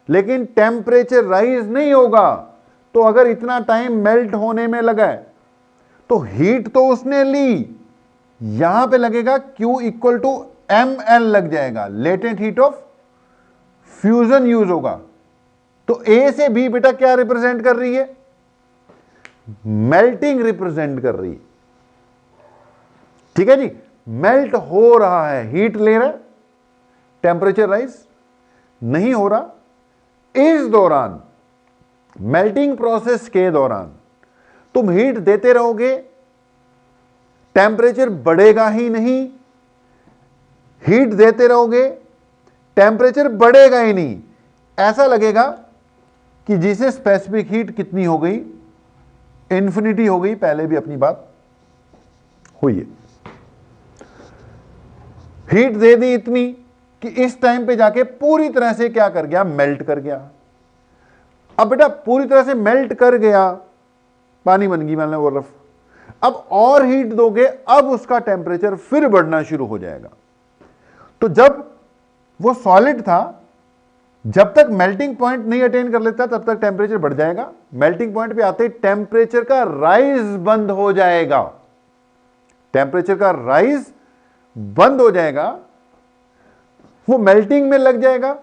लेकिन टेम्परेचर राइज नहीं होगा। तो अगर इतना टाइम मेल्ट होने में लगा है तो हीट तो उसने ली, यहां पे लगेगा Q इक्वल टू ML लग जाएगा, latent heat of fusion use होगा। तो A से B बेटा क्या रिप्रेजेंट कर रही है, मेल्टिंग रिप्रेजेंट कर रही है। ठीक है जी, मेल्ट हो रहा है, हीट ले रहा है, टेम्परेचर राइज नहीं हो रहा। इस दौरान मेल्टिंग प्रोसेस के दौरान तुम हीट देते रहोगे, टेम्परेचर बढ़ेगा ही नहीं, हीट देते रहोगे, टेम्परेचर बढ़ेगा ही नहीं। ऐसा लगेगा कि जिसे स्पेसिफिक हीट कितनी हो गई, इन्फिनिटी हो गई। पहले भी अपनी बात हुई है। हीट दे दी इतनी कि इस टाइम पे जाके पूरी तरह से क्या कर गया, मेल्ट कर गया। अब बेटा पूरी तरह से मेल्ट कर गया, पानी बन गई मान लो बर्फ। अब और हीट दोगे, अब उसका टेम्परेचर फिर बढ़ना शुरू हो जाएगा। तो जब वो सॉलिड था, जब तक मेल्टिंग पॉइंट नहीं अटेन कर लेता तब तक टेम्परेचर बढ़ जाएगा। मेल्टिंग पॉइंट पे आते ही टेम्परेचर का राइज बंद हो जाएगा। टेम्परेचर का राइज बंद हो जाएगा, वो मेल्टिंग में लग जाएगा,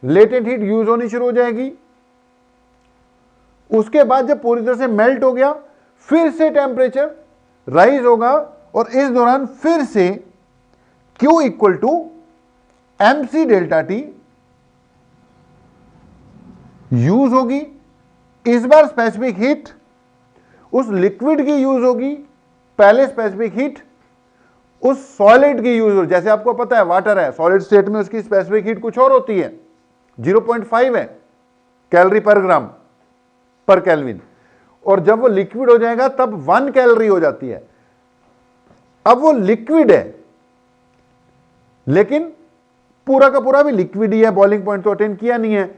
लेटेंट हीट यूज होनी शुरू हो जाएगी। उसके बाद जब पूरी तरह से मेल्ट हो गया, फिर से टेम्परेचर राइज होगा और इस दौरान फिर से Q equal to MC delta T use होगी। इस बार स्पेसिफिक हीट उस लिक्विड की यूज होगी, पहले स्पेसिफिक हीट उस सॉलिड की यूज होगी। जैसे आपको पता है वाटर है, सॉलिड स्टेट में उसकी स्पेसिफिक हीट कुछ और होती है, 0.5 है कैलोरी पर ग्राम पर केल्विन, और जब वो लिक्विड हो जाएगा तब 1 कैलोरी हो जाती है। अब वो लिक्विड है, लेकिन पूरा का पूरा भी लिक्विड ही है, बॉइलिंग पॉइंट तो अटेन किया नहीं है।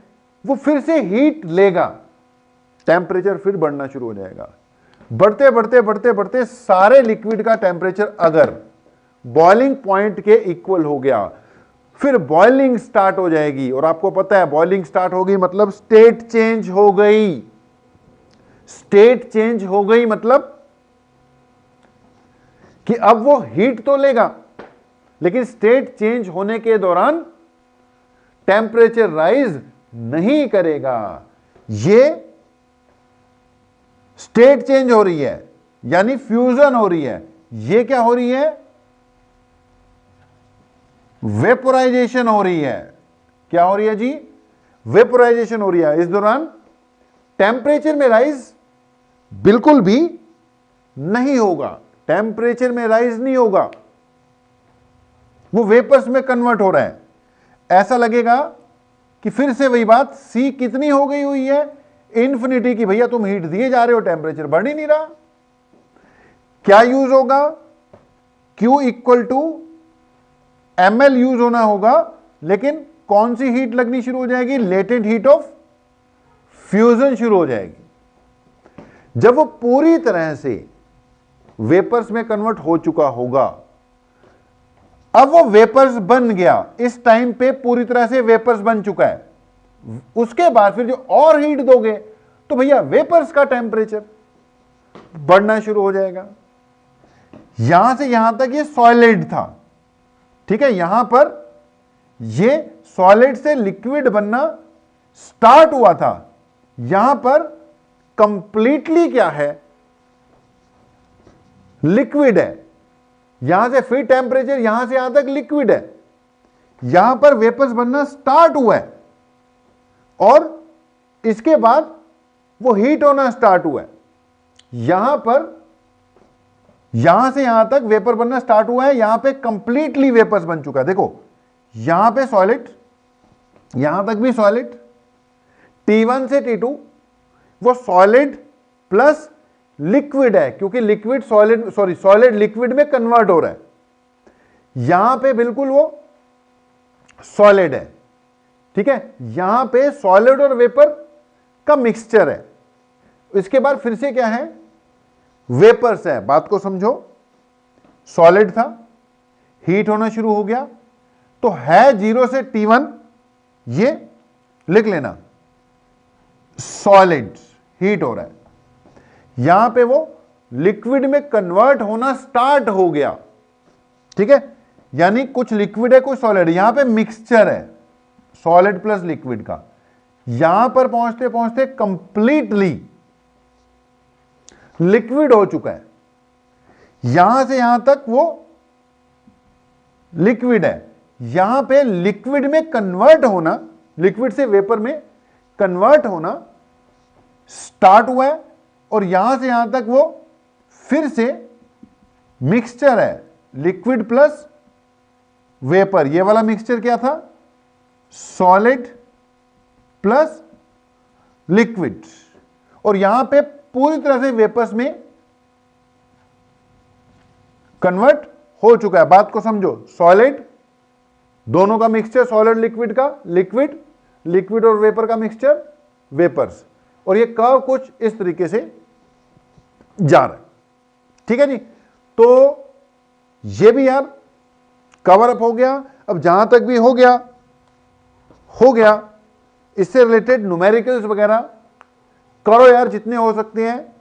वो फिर से हीट लेगा, टेम्परेचर फिर बढ़ना शुरू हो जाएगा। बढ़ते बढ़ते बढ़ते बढ़ते सारे लिक्विड का टेम्परेचर अगर बॉइलिंग पॉइंट के इक्वल हो गया, फिर बॉइलिंग स्टार्ट हो जाएगी। और आपको पता है बॉइलिंग स्टार्ट हो गई मतलब स्टेट चेंज हो गई। स्टेट चेंज हो गई मतलब कि अब वो हीट तो लेगा, लेकिन स्टेट चेंज होने के दौरान टेम्परेचर राइज नहीं करेगा। ये स्टेट चेंज हो रही है, यानी फ्यूजन हो रही है। ये क्या हो रही है, वेपोराइजेशन हो रही है। क्या हो रही है जी, वेपोराइजेशन हो रही है। इस दौरान टेम्परेचर में राइज बिल्कुल भी नहीं होगा, टेम्परेचर में राइज नहीं होगा, वो वेपर्स में कन्वर्ट हो रहा है। ऐसा लगेगा कि फिर से वही बात, सी कितनी हो गई हुई है, इन्फिनिटी की। भैया तुम हीट दिए जा रहे हो, टेम्परेचर बढ़ ही नहीं रहा। क्या यूज होगा, Q equal to ml use होना होगा, लेकिन कौन सी हीट लगनी शुरू हो जाएगी, लेटेंट हीट ऑफ फ्यूजन शुरू हो जाएगी। जब वो पूरी तरह से वेपर्स में कन्वर्ट हो चुका होगा, अब वो वेपर्स बन गया, इस टाइम पे पूरी तरह से वेपर्स बन चुका है। उसके बाद फिर जो और हीट दोगे तो भैया वेपर्स का टेम्परेचर बढ़ना शुरू हो जाएगा। यहां से यहां तक ये सॉलिड था, ठीक है। यहां पर ये सॉलिड से लिक्विड बनना स्टार्ट हुआ था, यहां पर कंप्लीटली क्या है, लिक्विड है। यहां से फिर टेम्परेचर यहां से यहां तक लिक्विड है, यहां पर वेपर्स बनना स्टार्ट हुआ है और इसके बाद वो हीट होना स्टार्ट हुआ है। यहां पर यहां से यहां तक वेपर बनना स्टार्ट हुआ है, यहां पे कंप्लीटली वेपर्स बन चुका है। देखो यहां पे सॉलिड, यहां तक भी सॉलिड, T1 से T2 वो सॉलिड प्लस लिक्विड है, क्योंकि लिक्विड सॉलिड सॉलिड लिक्विड में कन्वर्ट हो रहा है। यहां पे बिल्कुल वो सॉलिड है, ठीक है। यहां पे सॉलिड और वेपर का मिक्सचर है। इसके बाद फिर से क्या है, वेपर्स है। बात को समझो, सॉलिड था, हीट होना शुरू हो गया, तो है 0 से T1, ये लिख लेना, सॉलिड हीट हो रहा है। यहां पे वो लिक्विड में कन्वर्ट होना स्टार्ट हो गया, ठीक है। यानी कुछ लिक्विड है कुछ सॉलिड, यहां पे मिक्सचर है सॉलिड प्लस लिक्विड का। यहां पर पहुंचते पहुंचते कंप्लीटली लिक्विड हो चुका है। यहां से यहां तक वो लिक्विड है, यहां पे लिक्विड में कन्वर्ट होना, लिक्विड से वेपर में कन्वर्ट होना स्टार्ट हुआ है, और यहां से यहां तक वो फिर से मिक्सचर है, लिक्विड प्लस वेपर। ये वाला मिक्सचर क्या था, सॉलिड प्लस लिक्विड, और यहां पे पूरी तरह से वेपर्स में कन्वर्ट हो चुका है। बात को समझो, सॉलिड दोनों का मिक्सचर, सॉलिड लिक्विड का, लिक्विड लिक्विड और वेपर का मिक्सचर, वेपर्स, और ये कर्व कुछ इस तरीके से जा रहा है। ठीक है जी, तो ये भी यार कवर अप हो गया। अब जहां तक भी हो गया, इससे रिलेटेड न्यूमेरिकल्स वगैरह करो यार जितने हो सकते हैं।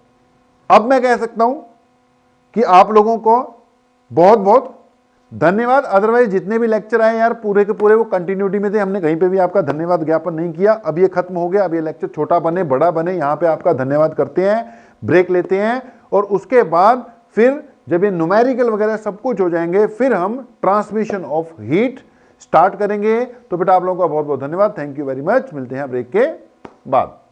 अब मैं कह सकता हूं कि आप लोगों को बहुत बहुत धन्यवाद। अदरवाइज जितने भी लेक्चर आए यार पूरे के पूरे वो कंटिन्यूटी में थे, हमने कहीं पे भी आपका धन्यवाद ज्ञापन नहीं किया। अब ये खत्म हो गया, अब ये लेक्चर छोटा बने बड़ा बने, यहां पे आपका धन्यवाद करते हैं, ब्रेक लेते हैं, और उसके बाद फिर जब ये न्यूमेरिकल वगैरह सब कुछ हो जाएंगे फिर हम ट्रांसमिशन ऑफ हीट स्टार्ट करेंगे। तो बेटा आप लोगों का बहुत बहुत धन्यवाद, थैंक यू वेरी मच। मिलते हैं ब्रेक के बाद।